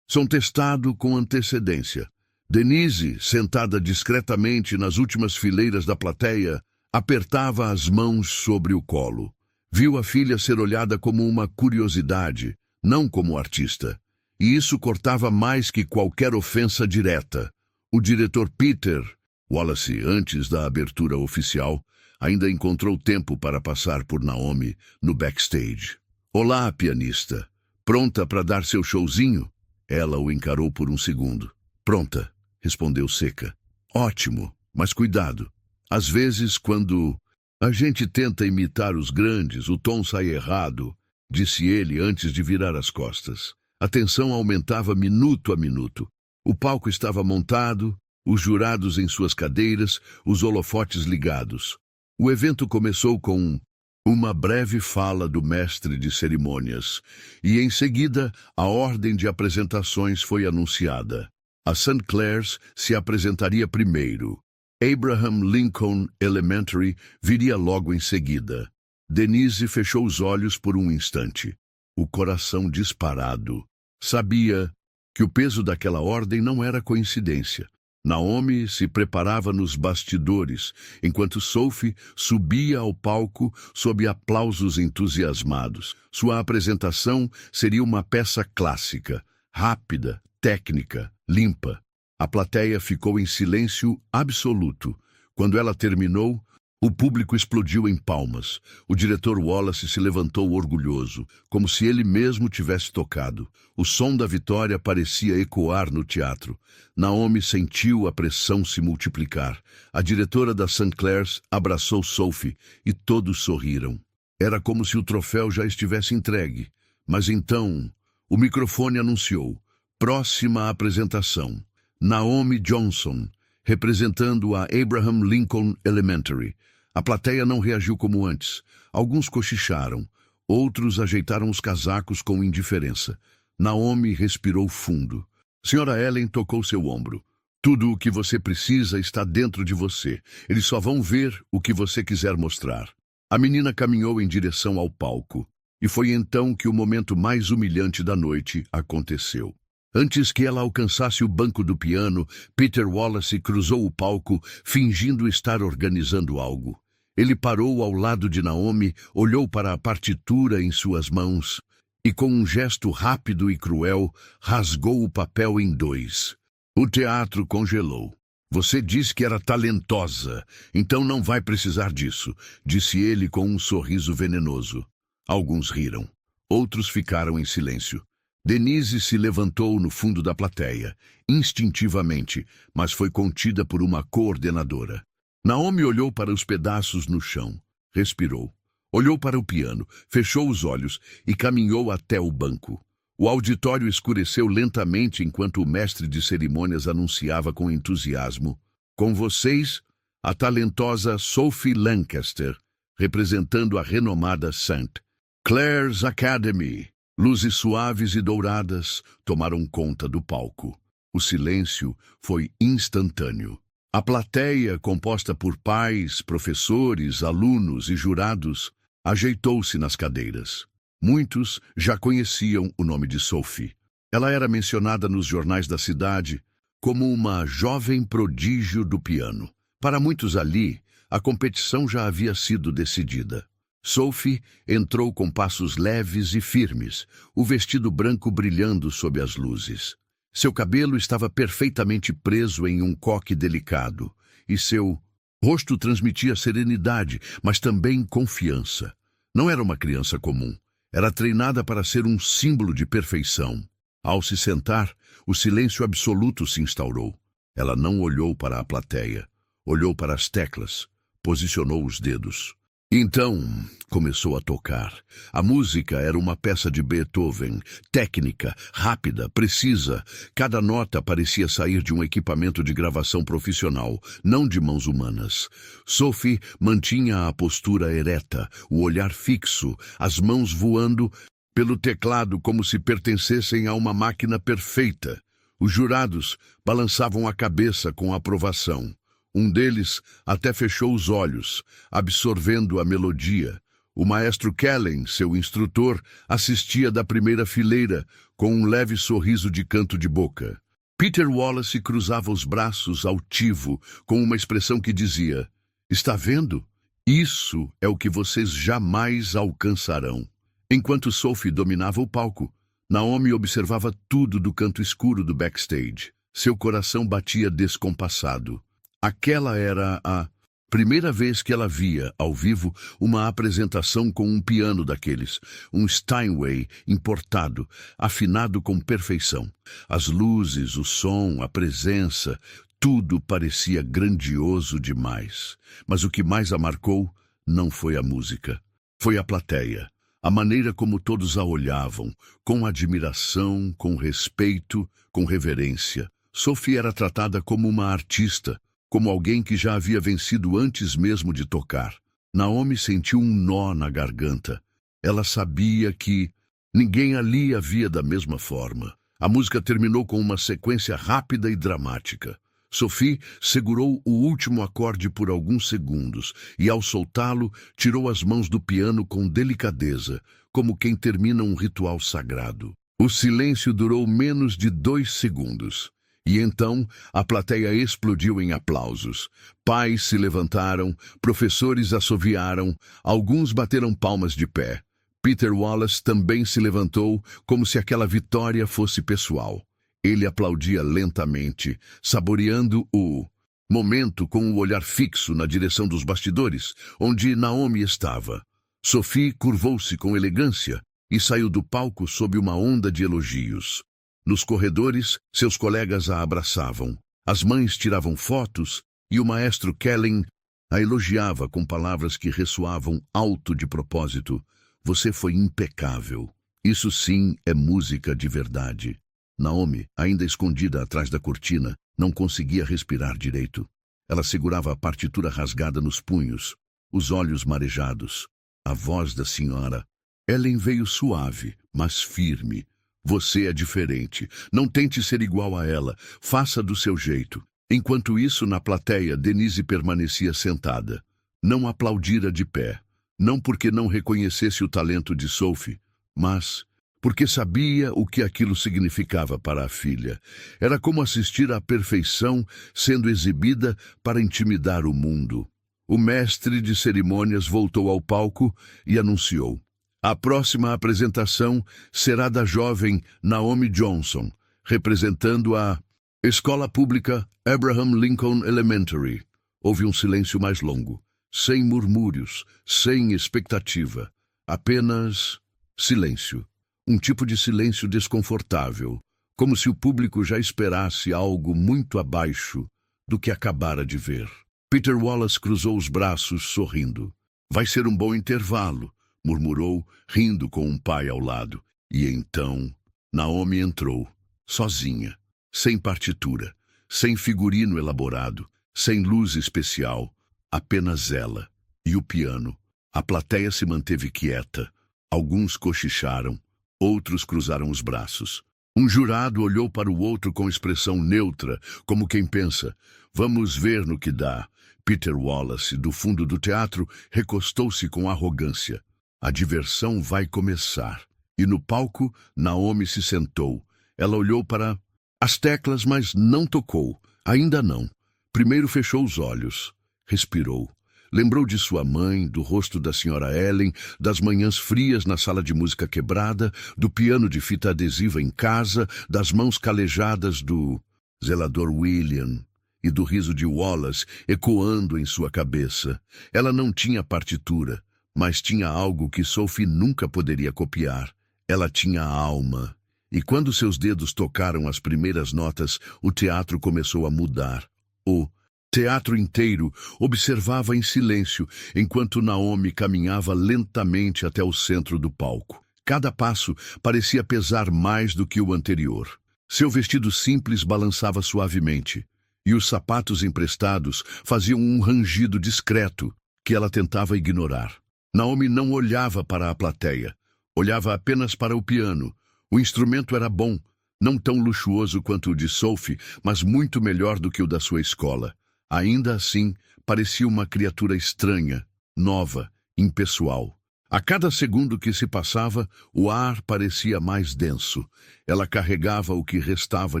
som testado com antecedência. Denise, sentada discretamente nas últimas fileiras da plateia, apertava as mãos sobre o colo. Viu a filha ser olhada como uma curiosidade, não como artista. E isso cortava mais que qualquer ofensa direta. O diretor Peter Wallace, antes da abertura oficial, ainda encontrou tempo para passar por Naomi no backstage. "Olá, pianista. Pronta para dar seu showzinho?" Ela o encarou por um segundo. "Pronta", respondeu seca. "Ótimo, mas cuidado. Às vezes, quando a gente tenta imitar os grandes, o tom sai errado", disse ele antes de virar as costas. A tensão aumentava minuto a minuto. O palco estava montado, os jurados em suas cadeiras, os holofotes ligados. O evento começou com uma breve fala do mestre de cerimônias, e em seguida a ordem de apresentações foi anunciada. A St. Clair's se apresentaria primeiro. Abraham Lincoln Elementary viria logo em seguida. Denise fechou os olhos por um instante, o coração disparado. Sabia que o peso daquela ordem não era coincidência. Naomi se preparava nos bastidores, enquanto Sophie subia ao palco sob aplausos entusiasmados. Sua apresentação seria uma peça clássica, rápida, técnica, limpa. A plateia ficou em silêncio absoluto. Quando ela terminou, o público explodiu em palmas. O diretor Wallace se levantou orgulhoso, como se ele mesmo tivesse tocado. O som da vitória parecia ecoar no teatro. Naomi sentiu a pressão se multiplicar. A diretora da St. Clair's abraçou Sophie e todos sorriram. Era como se o troféu já estivesse entregue. Mas então, o microfone anunciou: próxima apresentação. Naomi Johnson, representando a Abraham Lincoln Elementary. A plateia não reagiu como antes. Alguns cochicharam, outros ajeitaram os casacos com indiferença. Naomi respirou fundo. Sra. Ellen tocou seu ombro. "Tudo o que você precisa está dentro de você. Eles só vão ver o que você quiser mostrar." A menina caminhou em direção ao palco. E foi então que o momento mais humilhante da noite aconteceu. Antes que ela alcançasse o banco do piano, Peter Wallace cruzou o palco, fingindo estar organizando algo. Ele parou ao lado de Naomi, olhou para a partitura em suas mãos e, com um gesto rápido e cruel, rasgou o papel em dois. O teatro congelou. "Você disse que era talentosa, então não vai precisar disso", disse ele com um sorriso venenoso. Alguns riram. Outros ficaram em silêncio. Denise se levantou no fundo da plateia, instintivamente, mas foi contida por uma coordenadora. Naomi olhou para os pedaços no chão, respirou. Olhou para o piano, fechou os olhos e caminhou até o banco. O auditório escureceu lentamente enquanto o mestre de cerimônias anunciava com entusiasmo: "Com vocês, a talentosa Sophie Lancaster, representando a renomada St. Clair's Academy." Luzes suaves e douradas tomaram conta do palco. O silêncio foi instantâneo. A plateia, composta por pais, professores, alunos e jurados, ajeitou-se nas cadeiras. Muitos já conheciam o nome de Sophie. Ela era mencionada nos jornais da cidade como uma jovem prodígio do piano. Para muitos ali, a competição já havia sido decidida. Sophie entrou com passos leves e firmes, o vestido branco brilhando sob as luzes. Seu cabelo estava perfeitamente preso em um coque delicado, e seu rosto transmitia serenidade, mas também confiança. Não era uma criança comum. Era treinada para ser um símbolo de perfeição. Ao se sentar, o silêncio absoluto se instaurou. Ela não olhou para a plateia. Olhou para as teclas. Posicionou os dedos. Então, começou a tocar. A música era uma peça de Beethoven, técnica, rápida, precisa. Cada nota parecia sair de um equipamento de gravação profissional, não de mãos humanas. Sophie mantinha a postura ereta, o olhar fixo, as mãos voando pelo teclado como se pertencessem a uma máquina perfeita. Os jurados balançavam a cabeça com aprovação. Um deles até fechou os olhos, absorvendo a melodia. O maestro Kellen, seu instrutor, assistia da primeira fileira, com um leve sorriso de canto de boca. Peter Wallace cruzava os braços altivo, com uma expressão que dizia: "Está vendo? Isso é o que vocês jamais alcançarão." Enquanto Sophie dominava o palco, Naomi observava tudo do canto escuro do backstage. Seu coração batia descompassado. Aquela era a primeira vez que ela via, ao vivo, uma apresentação com um piano daqueles, um Steinway importado, afinado com perfeição. As luzes, o som, a presença, tudo parecia grandioso demais. Mas o que mais a marcou não foi a música, foi a plateia. A maneira como todos a olhavam, com admiração, com respeito, com reverência. Sophie era tratada como uma artista, como alguém que já havia vencido antes mesmo de tocar. Naomi sentiu um nó na garganta. Ela sabia que ninguém ali a via da mesma forma. A música terminou com uma sequência rápida e dramática. Sophie segurou o último acorde por alguns segundos e, ao soltá-lo, tirou as mãos do piano com delicadeza, como quem termina um ritual sagrado. O silêncio durou menos de 2 segundos. E então a plateia explodiu em aplausos. Pais se levantaram, professores assoviaram, alguns bateram palmas de pé. Peter Wallace também se levantou, como se aquela vitória fosse pessoal. Ele aplaudia lentamente, saboreando o momento com o olhar fixo na direção dos bastidores, onde Naomi estava. Sophie curvou-se com elegância e saiu do palco sob uma onda de elogios. Nos corredores, seus colegas a abraçavam. As mães tiravam fotos e o maestro Kellen a elogiava com palavras que ressoavam alto de propósito. "Você foi impecável. Isso sim é música de verdade." Naomi, ainda escondida atrás da cortina, não conseguia respirar direito. Ela segurava a partitura rasgada nos punhos, os olhos marejados. A voz da senhora Ellen veio suave, mas firme. "Você é diferente. Não tente ser igual a ela. Faça do seu jeito." Enquanto isso, na plateia, Denise permanecia sentada. Não aplaudira de pé. Não porque não reconhecesse o talento de Sophie, mas porque sabia o que aquilo significava para a filha. Era como assistir à perfeição sendo exibida para intimidar o mundo. O mestre de cerimônias voltou ao palco e anunciou: "A próxima apresentação será da jovem Naomi Johnson, representando a Escola Pública Abraham Lincoln Elementary." Houve um silêncio mais longo, sem murmúrios, sem expectativa, apenas silêncio. Um tipo de silêncio desconfortável, como se o público já esperasse algo muito abaixo do que acabara de ver. Peter Wallace cruzou os braços, sorrindo. Vai ser um bom intervalo, murmurou, rindo com um pai ao lado. E então, Naomi entrou, sozinha, sem partitura, sem figurino elaborado, sem luz especial, apenas ela e o piano. A plateia se manteve quieta. Alguns cochicharam, outros cruzaram os braços. Um jurado olhou para o outro com expressão neutra, como quem pensa, vamos ver no que dá. Peter Wallace, do fundo do teatro, recostou-se com arrogância. A diversão vai começar. E no palco, Naomi se sentou. Ela olhou para as teclas, mas não tocou. Ainda não. Primeiro fechou os olhos. Respirou. Lembrou de sua mãe, do rosto da senhora Ellen, das manhãs frias na sala de música quebrada, do piano de fita adesiva em casa, das mãos calejadas do zelador William e do riso de Wallace ecoando em sua cabeça. Ela não tinha partitura, mas tinha algo que Sophie nunca poderia copiar. Ela tinha alma. E quando seus dedos tocaram as primeiras notas, o teatro começou a mudar. O teatro inteiro observava em silêncio, enquanto Naomi caminhava lentamente até o centro do palco. Cada passo parecia pesar mais do que o anterior. Seu vestido simples balançava suavemente, e os sapatos emprestados faziam um rangido discreto que ela tentava ignorar. Naomi não olhava para a plateia. Olhava apenas para o piano. O instrumento era bom, não tão luxuoso quanto o de Sophie, mas muito melhor do que o da sua escola. Ainda assim, parecia uma criatura estranha, nova, impessoal. A cada segundo que se passava, o ar parecia mais denso. Ela carregava o que restava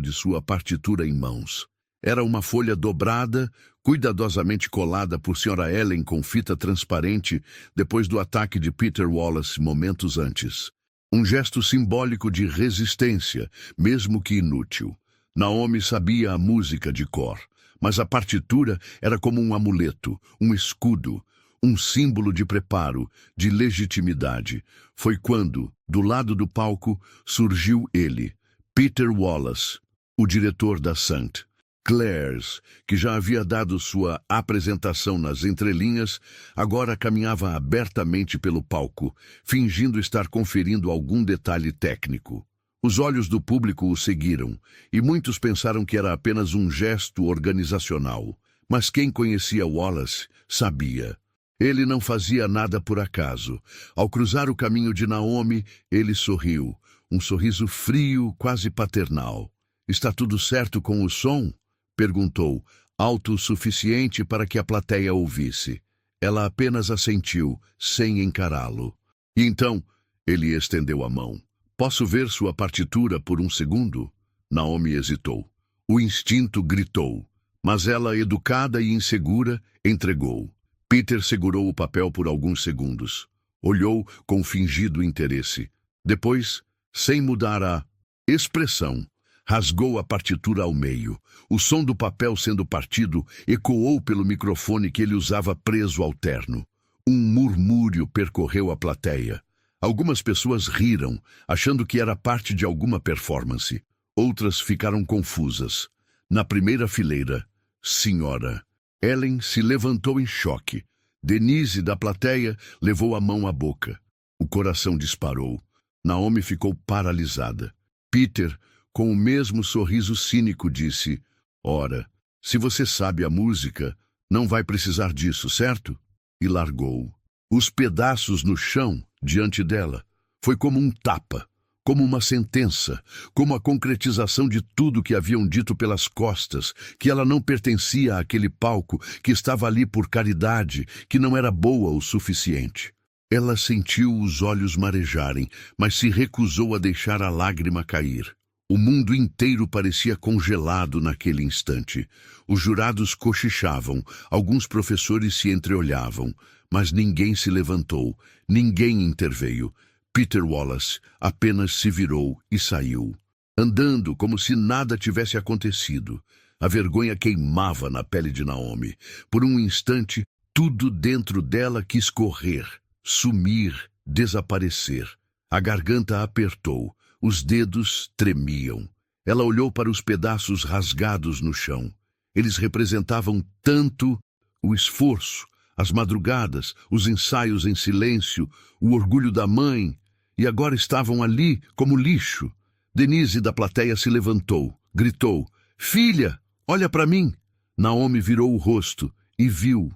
de sua partitura em mãos. Era uma folha dobrada, cuidadosamente colada por Sra. Ellen com fita transparente depois do ataque de Peter Wallace momentos antes. Um gesto simbólico de resistência, mesmo que inútil. Naomi sabia a música de cor, mas a partitura era como um amuleto, um escudo, um símbolo de preparo, de legitimidade. Foi quando, do lado do palco, surgiu ele, Peter Wallace, o diretor da St. Clair's, que já havia dado sua apresentação nas entrelinhas, agora caminhava abertamente pelo palco, fingindo estar conferindo algum detalhe técnico. Os olhos do público o seguiram, e muitos pensaram que era apenas um gesto organizacional. Mas quem conhecia Wallace sabia. Ele não fazia nada por acaso. Ao cruzar o caminho de Naomi, ele sorriu, um sorriso frio, quase paternal. "Está tudo certo com o som?" perguntou, alto o suficiente para que a plateia ouvisse. Ela apenas assentiu, sem encará-lo. E então, ele estendeu a mão. "Posso ver sua partitura por um segundo?" Naomi hesitou. O instinto gritou, mas ela, educada e insegura, entregou. Peter segurou o papel por alguns segundos. Olhou com fingido interesse. Depois, sem mudar a expressão, rasgou a partitura ao meio. O som do papel sendo partido ecoou pelo microfone que ele usava preso ao terno. Um murmúrio percorreu a plateia. Algumas pessoas riram, achando que era parte de alguma performance. Outras ficaram confusas. Na primeira fileira, Sra. Ellen se levantou em choque. Denise, da plateia, levou a mão à boca. O coração disparou. Naomi ficou paralisada. Peter, com o mesmo sorriso cínico, disse: "Ora, se você sabe a música, não vai precisar disso, certo?" E largou. Os pedaços no chão, diante dela, foi como um tapa, como uma sentença, como a concretização de tudo que haviam dito pelas costas, que ela não pertencia àquele palco, que estava ali por caridade, que não era boa o suficiente. Ela sentiu os olhos marejarem, mas se recusou a deixar a lágrima cair. O mundo inteiro parecia congelado naquele instante. Os jurados cochichavam, alguns professores se entreolhavam, mas ninguém se levantou, ninguém interveio. Peter Wallace apenas se virou e saiu, andando como se nada tivesse acontecido. A vergonha queimava na pele de Naomi. Por um instante, tudo dentro dela quis correr, sumir, desaparecer. A garganta apertou, os dedos tremiam. Ela olhou para os pedaços rasgados no chão. Eles representavam tanto o esforço, as madrugadas, os ensaios em silêncio, o orgulho da mãe, e agora estavam ali como lixo. Denise da plateia se levantou, gritou: "Filha, olha para mim!" Naomi virou o rosto e viu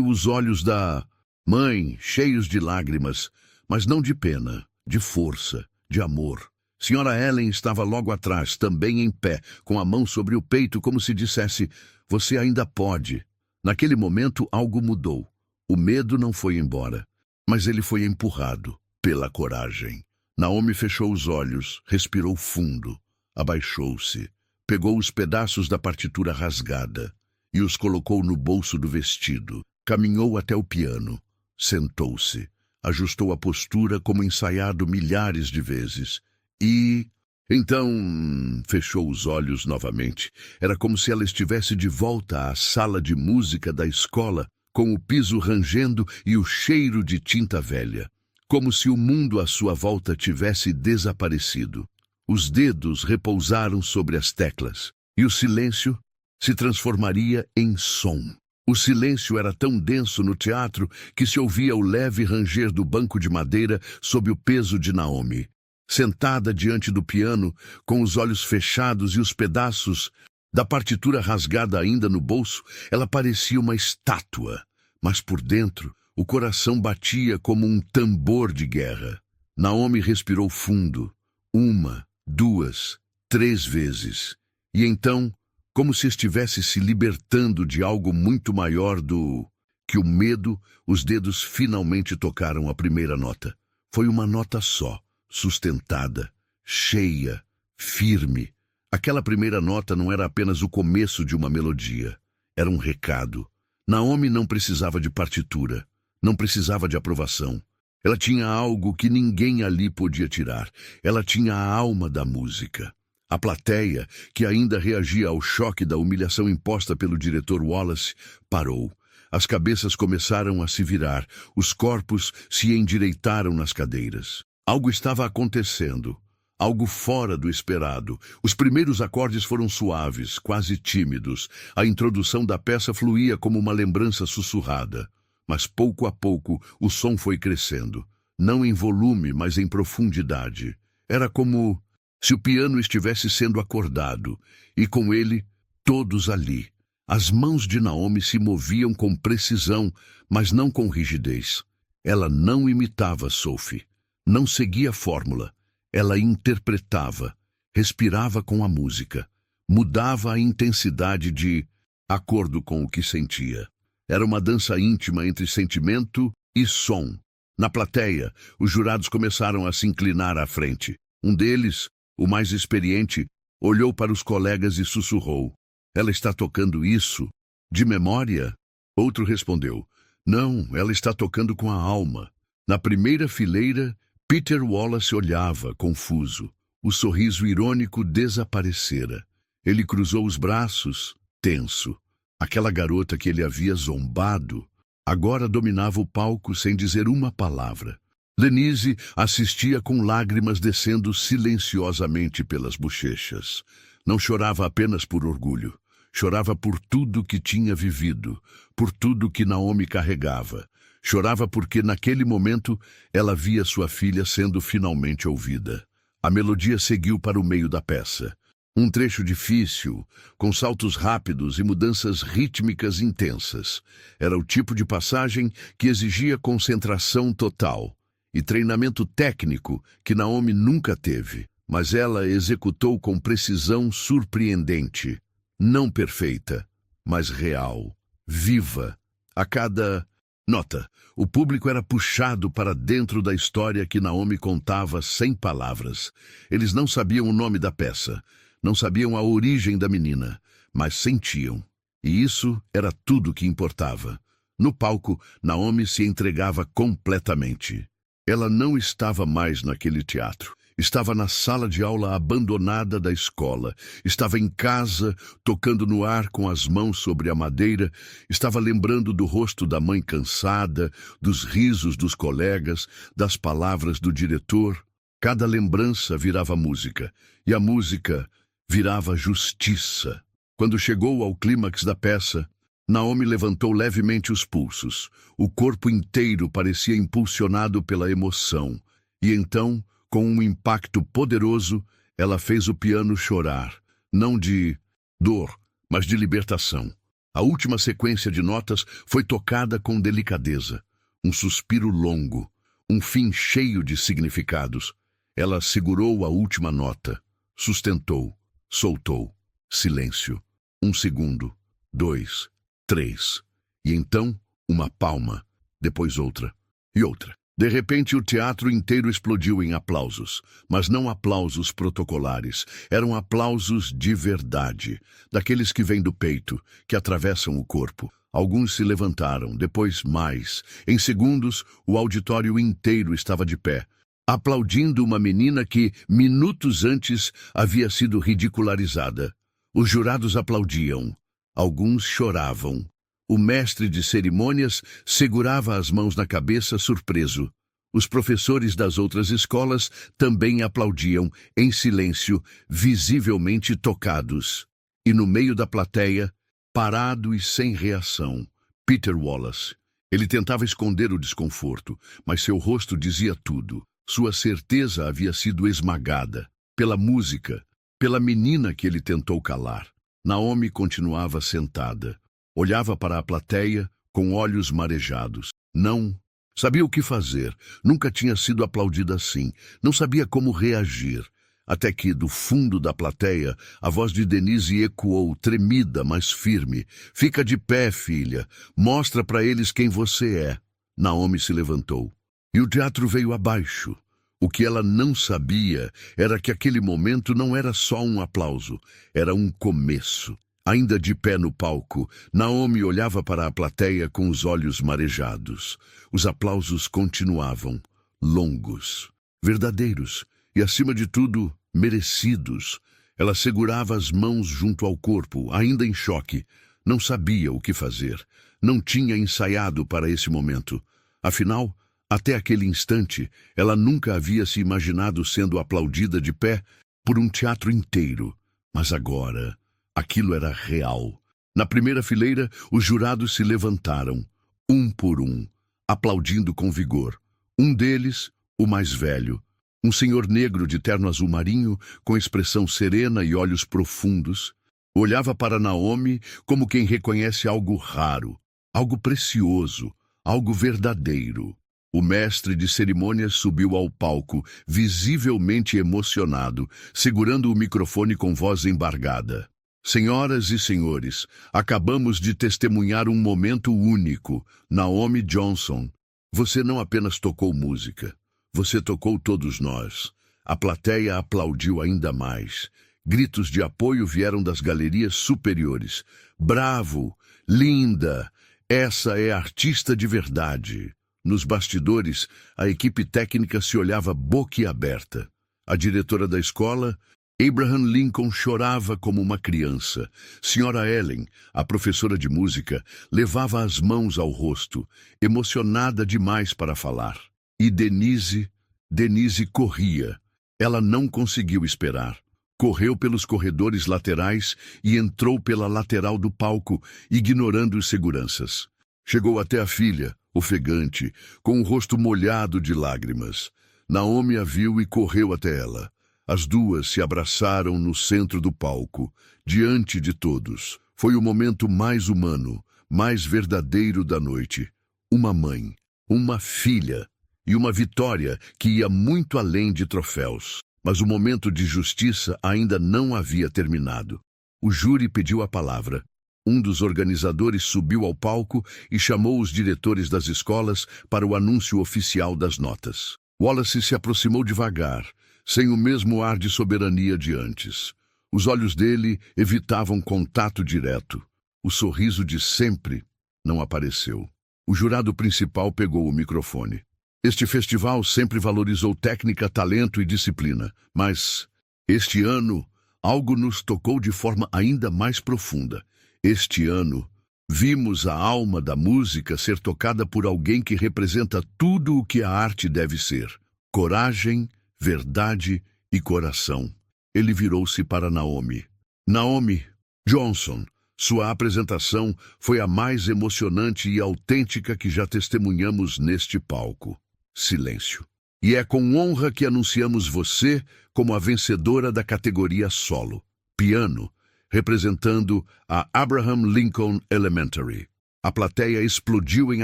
os olhos da mãe cheios de lágrimas, mas não de pena, de força, de amor. Senhora Ellen estava logo atrás, também em pé, com a mão sobre o peito, como se dissesse: "Você ainda pode." Naquele momento, algo mudou. O medo não foi embora, mas ele foi empurrado pela coragem. Naomi fechou os olhos, respirou fundo, abaixou-se, pegou os pedaços da partitura rasgada e os colocou no bolso do vestido. Caminhou até o piano, sentou-se, ajustou a postura como ensaiado milhares de vezes e... Então, fechou os olhos novamente. Era como se ela estivesse de volta à sala de música da escola, com o piso rangendo e o cheiro de tinta velha. Como se o mundo à sua volta tivesse desaparecido. Os dedos repousaram sobre as teclas, e o silêncio se transformaria em som. O silêncio era tão denso no teatro que se ouvia o leve ranger do banco de madeira sob o peso de Naomi. Sentada diante do piano, com os olhos fechados e os pedaços da partitura rasgada ainda no bolso, ela parecia uma estátua, mas por dentro o coração batia como um tambor de guerra. Naomi respirou fundo, 1, 2, 3 vezes, e então, como se estivesse se libertando de algo muito maior do que o medo, os dedos finalmente tocaram a primeira nota. Foi uma nota só, sustentada, cheia, firme. Aquela primeira nota não era apenas o começo de uma melodia. Era um recado. Naomi não precisava de partitura, não precisava de aprovação. Ela tinha algo que ninguém ali podia tirar. Ela tinha a alma da música. A plateia, que ainda reagia ao choque da humilhação imposta pelo diretor Wallace, parou. As cabeças começaram a se virar, os corpos se endireitaram nas cadeiras. Algo estava acontecendo, algo fora do esperado. Os primeiros acordes foram suaves, quase tímidos. A introdução da peça fluía como uma lembrança sussurrada. Mas pouco a pouco o som foi crescendo, não em volume, mas em profundidade. Era como se o piano estivesse sendo acordado, e com ele, todos ali. As mãos de Naomi se moviam com precisão, mas não com rigidez. Ela não imitava Sophie. Não seguia fórmula, ela interpretava, respirava com a música, mudava a intensidade de acordo com o que sentia. Era uma dança íntima entre sentimento e som. Na plateia, os jurados começaram a se inclinar à frente. Um deles, o mais experiente, olhou para os colegas e sussurrou: "Ela está tocando isso de memória?" Outro respondeu: "Não, ela está tocando com a alma." Na primeira fileira, Peter Wallace olhava, confuso. O sorriso irônico desaparecera. Ele cruzou os braços, tenso. Aquela garota que ele havia zombado, agora dominava o palco sem dizer uma palavra. Denise assistia com lágrimas descendo silenciosamente pelas bochechas. Não chorava apenas por orgulho. Chorava por tudo que tinha vivido, por tudo que Naomi carregava. Chorava porque, naquele momento, ela via sua filha sendo finalmente ouvida. A melodia seguiu para o meio da peça. Um trecho difícil, com saltos rápidos e mudanças rítmicas intensas. Era o tipo de passagem que exigia concentração total e treinamento técnico que Naomi nunca teve. Mas ela executou com precisão surpreendente. Não perfeita, mas real, viva. A cada nota, o público era puxado para dentro da história que Naomi contava sem palavras. Eles não sabiam o nome da peça, não sabiam a origem da menina, mas sentiam. E isso era tudo que importava. No palco, Naomi se entregava completamente. Ela não estava mais naquele teatro. Estava na sala de aula abandonada da escola. Estava em casa, tocando no ar com as mãos sobre a madeira. Estava lembrando do rosto da mãe cansada, dos risos dos colegas, das palavras do diretor. Cada lembrança virava música, e a música virava justiça. Quando chegou ao clímax da peça, Naomi levantou levemente os pulsos. O corpo inteiro parecia impulsionado pela emoção. E então, com um impacto poderoso, ela fez o piano chorar, não de dor, mas de libertação. A última sequência de notas foi tocada com delicadeza. Um suspiro longo, um fim cheio de significados. Ela segurou a última nota, sustentou, soltou. Silêncio. 1 segundo, 2, 3. E então, uma palma, depois outra e outra. De repente, o teatro inteiro explodiu em aplausos, mas não aplausos protocolares. Eram aplausos de verdade, daqueles que vêm do peito, que atravessam o corpo. Alguns se levantaram, depois mais. Em segundos, o auditório inteiro estava de pé, aplaudindo uma menina que, minutos antes, havia sido ridicularizada. Os jurados aplaudiam. Alguns choravam. O mestre de cerimônias segurava as mãos na cabeça, surpreso. Os professores das outras escolas também aplaudiam, em silêncio, visivelmente tocados. E no meio da plateia, parado e sem reação, Peter Wallace. Ele tentava esconder o desconforto, mas seu rosto dizia tudo. Sua certeza havia sido esmagada pela música, pela menina que ele tentou calar. Naomi continuava sentada. Olhava para a plateia com olhos marejados. Não sabia o que fazer. Nunca tinha sido aplaudida assim. Não sabia como reagir. Até que, do fundo da plateia, a voz de Denise ecoou, tremida, mas firme. Fica de pé, filha. Mostra para eles quem você é. Naomi se levantou. E o teatro veio abaixo. O que ela não sabia era que aquele momento não era só um aplauso. Era um começo. Ainda de pé no palco, Naomi olhava para a plateia com os olhos marejados. Os aplausos continuavam, longos, verdadeiros e, acima de tudo, merecidos. Ela segurava as mãos junto ao corpo, ainda em choque. Não sabia o que fazer. Não tinha ensaiado para esse momento. Afinal, até aquele instante, ela nunca havia se imaginado sendo aplaudida de pé por um teatro inteiro. Mas agora, aquilo era real. Na primeira fileira, os jurados se levantaram, um por um, aplaudindo com vigor. Um deles, o mais velho, um senhor negro de terno azul marinho, com expressão serena e olhos profundos, olhava para Naomi como quem reconhece algo raro, algo precioso, algo verdadeiro. O mestre de cerimônias subiu ao palco, visivelmente emocionado, segurando o microfone com voz embargada. Senhoras e senhores, acabamos de testemunhar um momento único. Naomi Johnson, você não apenas tocou música, você tocou todos nós. A plateia aplaudiu ainda mais. Gritos de apoio vieram das galerias superiores. Bravo! Linda! Essa é artista de verdade. Nos bastidores, a equipe técnica se olhava boquiaberta. A diretora da escola, Abraham Lincoln, chorava como uma criança. Senhora Ellen, a professora de música, levava as mãos ao rosto, emocionada demais para falar. E Denise corria. Ela não conseguiu esperar. Correu pelos corredores laterais e entrou pela lateral do palco, ignorando os seguranças. Chegou até a filha, ofegante, com o rosto molhado de lágrimas. Naomi a viu e correu até ela. As duas se abraçaram no centro do palco, diante de todos. Foi o momento mais humano, mais verdadeiro da noite. Uma mãe, uma filha e uma vitória que ia muito além de troféus. Mas o momento de justiça ainda não havia terminado. O júri pediu a palavra. Um dos organizadores subiu ao palco e chamou os diretores das escolas para o anúncio oficial das notas. Wallace se aproximou devagar, sem o mesmo ar de soberania de antes. Os olhos dele evitavam contato direto. O sorriso de sempre não apareceu. O jurado principal pegou o microfone. Este festival sempre valorizou técnica, talento e disciplina, mas este ano algo nos tocou de forma ainda mais profunda. Este ano, vimos a alma da música ser tocada por alguém que representa tudo o que a arte deve ser. Coragem, verdade e coração. Ele virou-se para Naomi. Naomi Johnson, sua apresentação foi a mais emocionante e autêntica que já testemunhamos neste palco. Silêncio. E é com honra que anunciamos você como a vencedora da categoria solo, piano, representando a Abraham Lincoln Elementary. A plateia explodiu em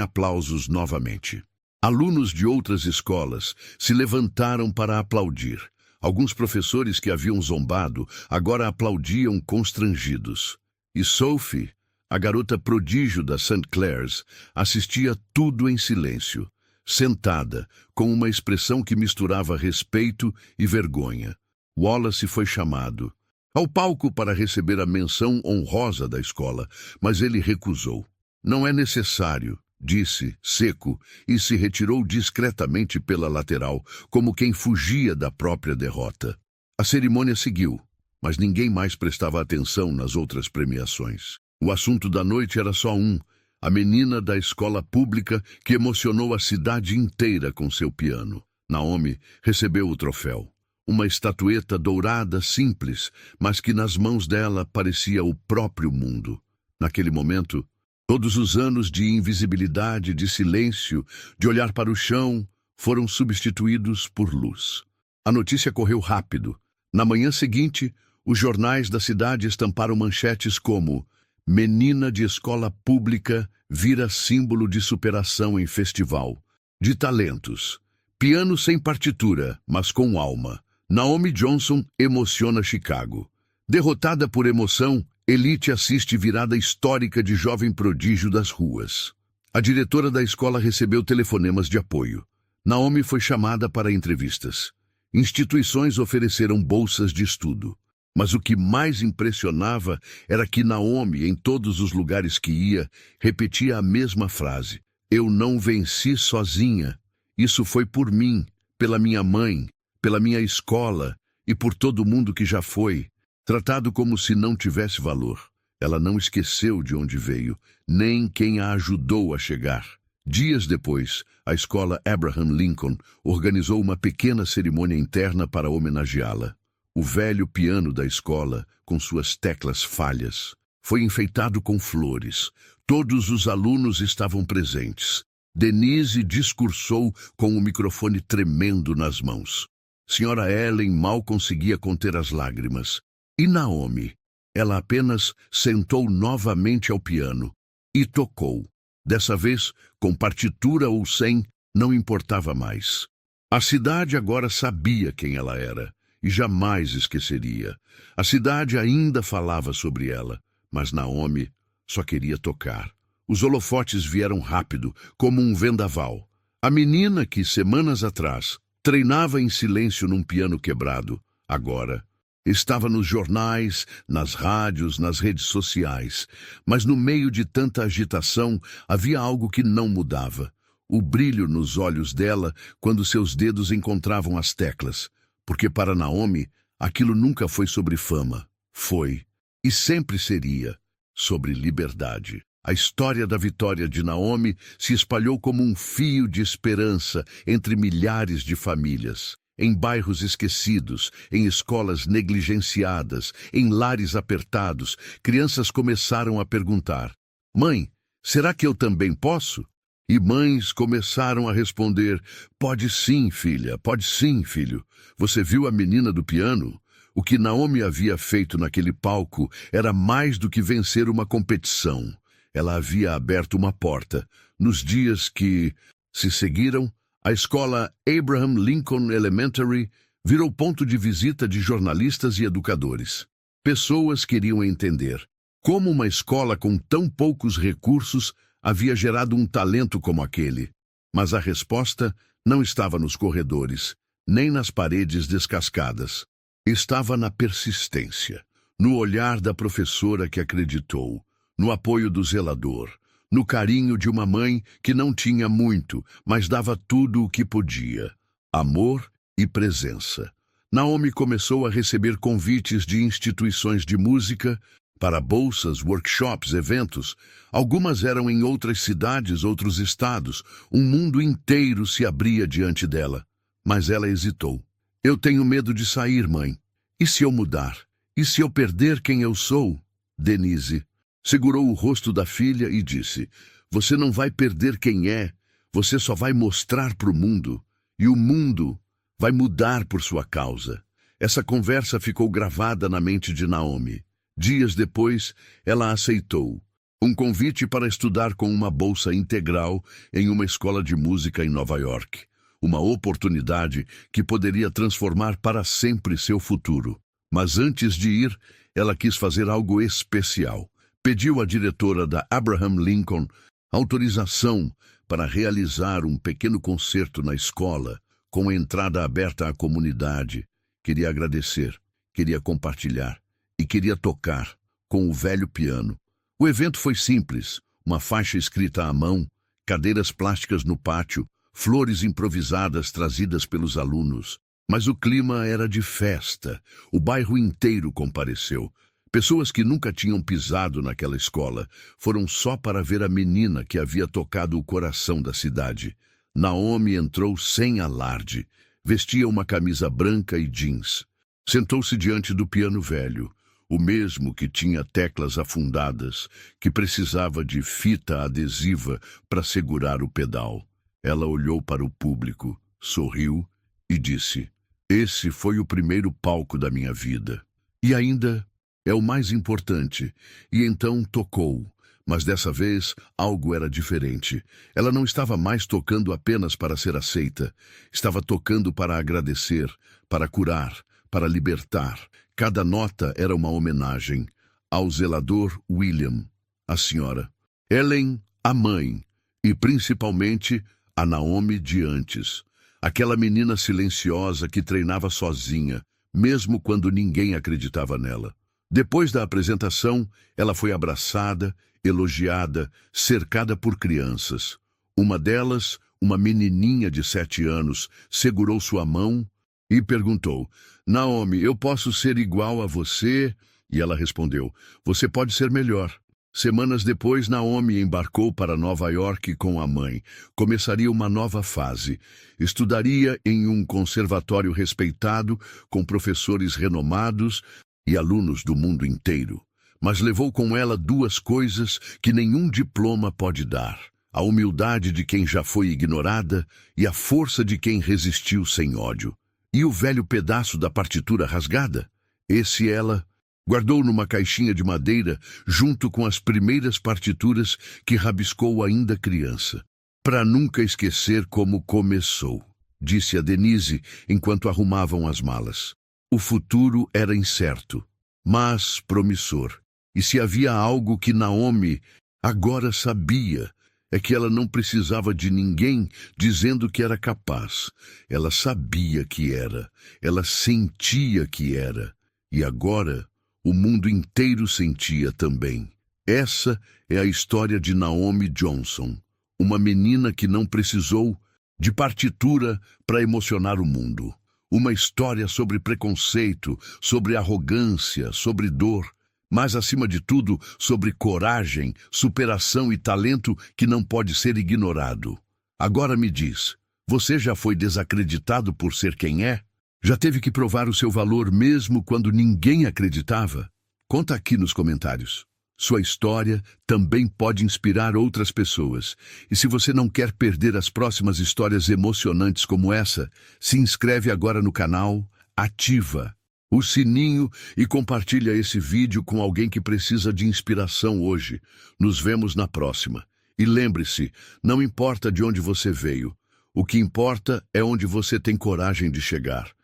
aplausos novamente. Alunos de outras escolas se levantaram para aplaudir. Alguns professores que haviam zombado agora aplaudiam constrangidos. E Sophie, a garota prodígio da St. Clair's, assistia tudo em silêncio, sentada, com uma expressão que misturava respeito e vergonha. Wallace foi chamado ao palco para receber a menção honrosa da escola, mas ele recusou. Não é necessário, disse, seco, e se retirou discretamente pela lateral, como quem fugia da própria derrota. A cerimônia seguiu, mas ninguém mais prestava atenção nas outras premiações. O assunto da noite era só um: a menina da escola pública que emocionou a cidade inteira com seu piano. Naomi recebeu o troféu. Uma estatueta dourada simples, mas que nas mãos dela parecia o próprio mundo. Naquele momento, todos os anos de invisibilidade, de silêncio, de olhar para o chão, foram substituídos por luz. A notícia correu rápido. Na manhã seguinte, os jornais da cidade estamparam manchetes como: menina de escola pública vira símbolo de superação em festival. De talentos. Piano sem partitura, mas com alma. Naomi Johnson emociona Chicago. Derrotada por emoção, Elite assiste virada histórica de jovem prodígio das ruas. A diretora da escola recebeu telefonemas de apoio. Naomi foi chamada para entrevistas. Instituições ofereceram bolsas de estudo. Mas o que mais impressionava era que Naomi, em todos os lugares que ia, repetia a mesma frase: eu não venci sozinha. Isso foi por mim, pela minha mãe, pela minha escola e por todo mundo que já foi. Tratado como se não tivesse valor. Ela não esqueceu de onde veio, nem quem a ajudou a chegar. Dias depois, a escola Abraham Lincoln organizou uma pequena cerimônia interna para homenageá-la. O velho piano da escola, com suas teclas falhas, foi enfeitado com flores. Todos os alunos estavam presentes. Denise discursou com o microfone tremendo nas mãos. Senhora Ellen mal conseguia conter as lágrimas. E Naomi? Ela apenas sentou novamente ao piano e tocou. Dessa vez, com partitura ou sem, não importava mais. A cidade agora sabia quem ela era e jamais esqueceria. A cidade ainda falava sobre ela, mas Naomi só queria tocar. Os holofotes vieram rápido, como um vendaval. A menina que, semanas atrás, treinava em silêncio num piano quebrado, agora estava nos jornais, nas rádios, nas redes sociais. Mas no meio de tanta agitação, havia algo que não mudava. O brilho nos olhos dela quando seus dedos encontravam as teclas. Porque para Naomi, aquilo nunca foi sobre fama. Foi, e sempre seria, sobre liberdade. A história da vitória de Naomi se espalhou como um fio de esperança entre milhares de famílias. Em bairros esquecidos, em escolas negligenciadas, em lares apertados, crianças começaram a perguntar: mãe, será que eu também posso? E mães começaram a responder: pode sim, filha, pode sim, filho. Você viu a menina do piano? O que Naomi havia feito naquele palco era mais do que vencer uma competição. Ela havia aberto uma porta. Nos dias que se seguiram, a escola Abraham Lincoln Elementary virou ponto de visita de jornalistas e educadores. Pessoas queriam entender como uma escola com tão poucos recursos havia gerado um talento como aquele. Mas a resposta não estava nos corredores, nem nas paredes descascadas. Estava na persistência, no olhar da professora que acreditou, no apoio do zelador, no carinho de uma mãe que não tinha muito, mas dava tudo o que podia: amor e presença. Naomi começou a receber convites de instituições de música para bolsas, workshops, eventos. Algumas eram em outras cidades, outros estados. Um mundo inteiro se abria diante dela. Mas ela hesitou. Eu tenho medo de sair, mãe. E se eu mudar? E se eu perder quem eu sou? Denise segurou o rosto da filha e disse: Você não vai perder quem é, você só vai mostrar para o mundo. E o mundo vai mudar por sua causa. Essa conversa ficou gravada na mente de Naomi. Dias depois, ela aceitou um convite para estudar com uma bolsa integral em uma escola de música em Nova York. Uma oportunidade que poderia transformar para sempre seu futuro. Mas antes de ir, ela quis fazer algo especial. Pediu à diretora da Abraham Lincoln autorização para realizar um pequeno concerto na escola, com a entrada aberta à comunidade. Queria agradecer, queria compartilhar e queria tocar com o velho piano. O evento foi simples, uma faixa escrita à mão, cadeiras plásticas no pátio, flores improvisadas trazidas pelos alunos. Mas o clima era de festa. O bairro inteiro compareceu. Pessoas que nunca tinham pisado naquela escola foram só para ver a menina que havia tocado o coração da cidade. Naomi entrou sem alarde. Vestia uma camisa branca e jeans. Sentou-se diante do piano velho, o mesmo que tinha teclas afundadas, que precisava de fita adesiva para segurar o pedal. Ela olhou para o público, sorriu e disse: Esse foi o primeiro palco da minha vida. E ainda é o mais importante. E então tocou. Mas dessa vez algo era diferente. Ela não estava mais tocando apenas para ser aceita. Estava tocando para agradecer, para curar, para libertar. Cada nota era uma homenagem ao zelador William, a senhora, Ellen, a mãe, e principalmente a Naomi de antes. Aquela menina silenciosa que treinava sozinha, mesmo quando ninguém acreditava nela. Depois da apresentação, ela foi abraçada, elogiada, cercada por crianças. Uma delas, uma menininha de 7 anos, segurou sua mão e perguntou: Naomi, eu posso ser igual a você? E ela respondeu: Você pode ser melhor. Semanas depois, Naomi embarcou para Nova York com a mãe. Começaria uma nova fase. Estudaria em um conservatório respeitado, com professores renomados e alunos do mundo inteiro. Mas levou com ela 2 coisas que nenhum diploma pode dar: a humildade de quem já foi ignorada e a força de quem resistiu sem ódio. E o velho pedaço da partitura rasgada? Esse ela guardou numa caixinha de madeira junto com as primeiras partituras que rabiscou ainda criança. Para nunca esquecer como começou, disse a Denise enquanto arrumavam as malas. O futuro era incerto, mas promissor. E se havia algo que Naomi agora sabia, é que ela não precisava de ninguém dizendo que era capaz. Ela sabia que era, ela sentia que era. E agora o mundo inteiro sentia também. Essa é a história de Naomi Johnson, uma menina que não precisou de partitura para emocionar o mundo. Uma história sobre preconceito, sobre arrogância, sobre dor, mas, acima de tudo, sobre coragem, superação e talento que não pode ser ignorado. Agora me diz, você já foi desacreditado por ser quem é? Já teve que provar o seu valor mesmo quando ninguém acreditava? Conta aqui nos comentários. Sua história também pode inspirar outras pessoas. E se você não quer perder as próximas histórias emocionantes como essa, se inscreve agora no canal, ativa o sininho e compartilha esse vídeo com alguém que precisa de inspiração hoje. Nos vemos na próxima. E lembre-se, não importa de onde você veio, o que importa é onde você tem coragem de chegar.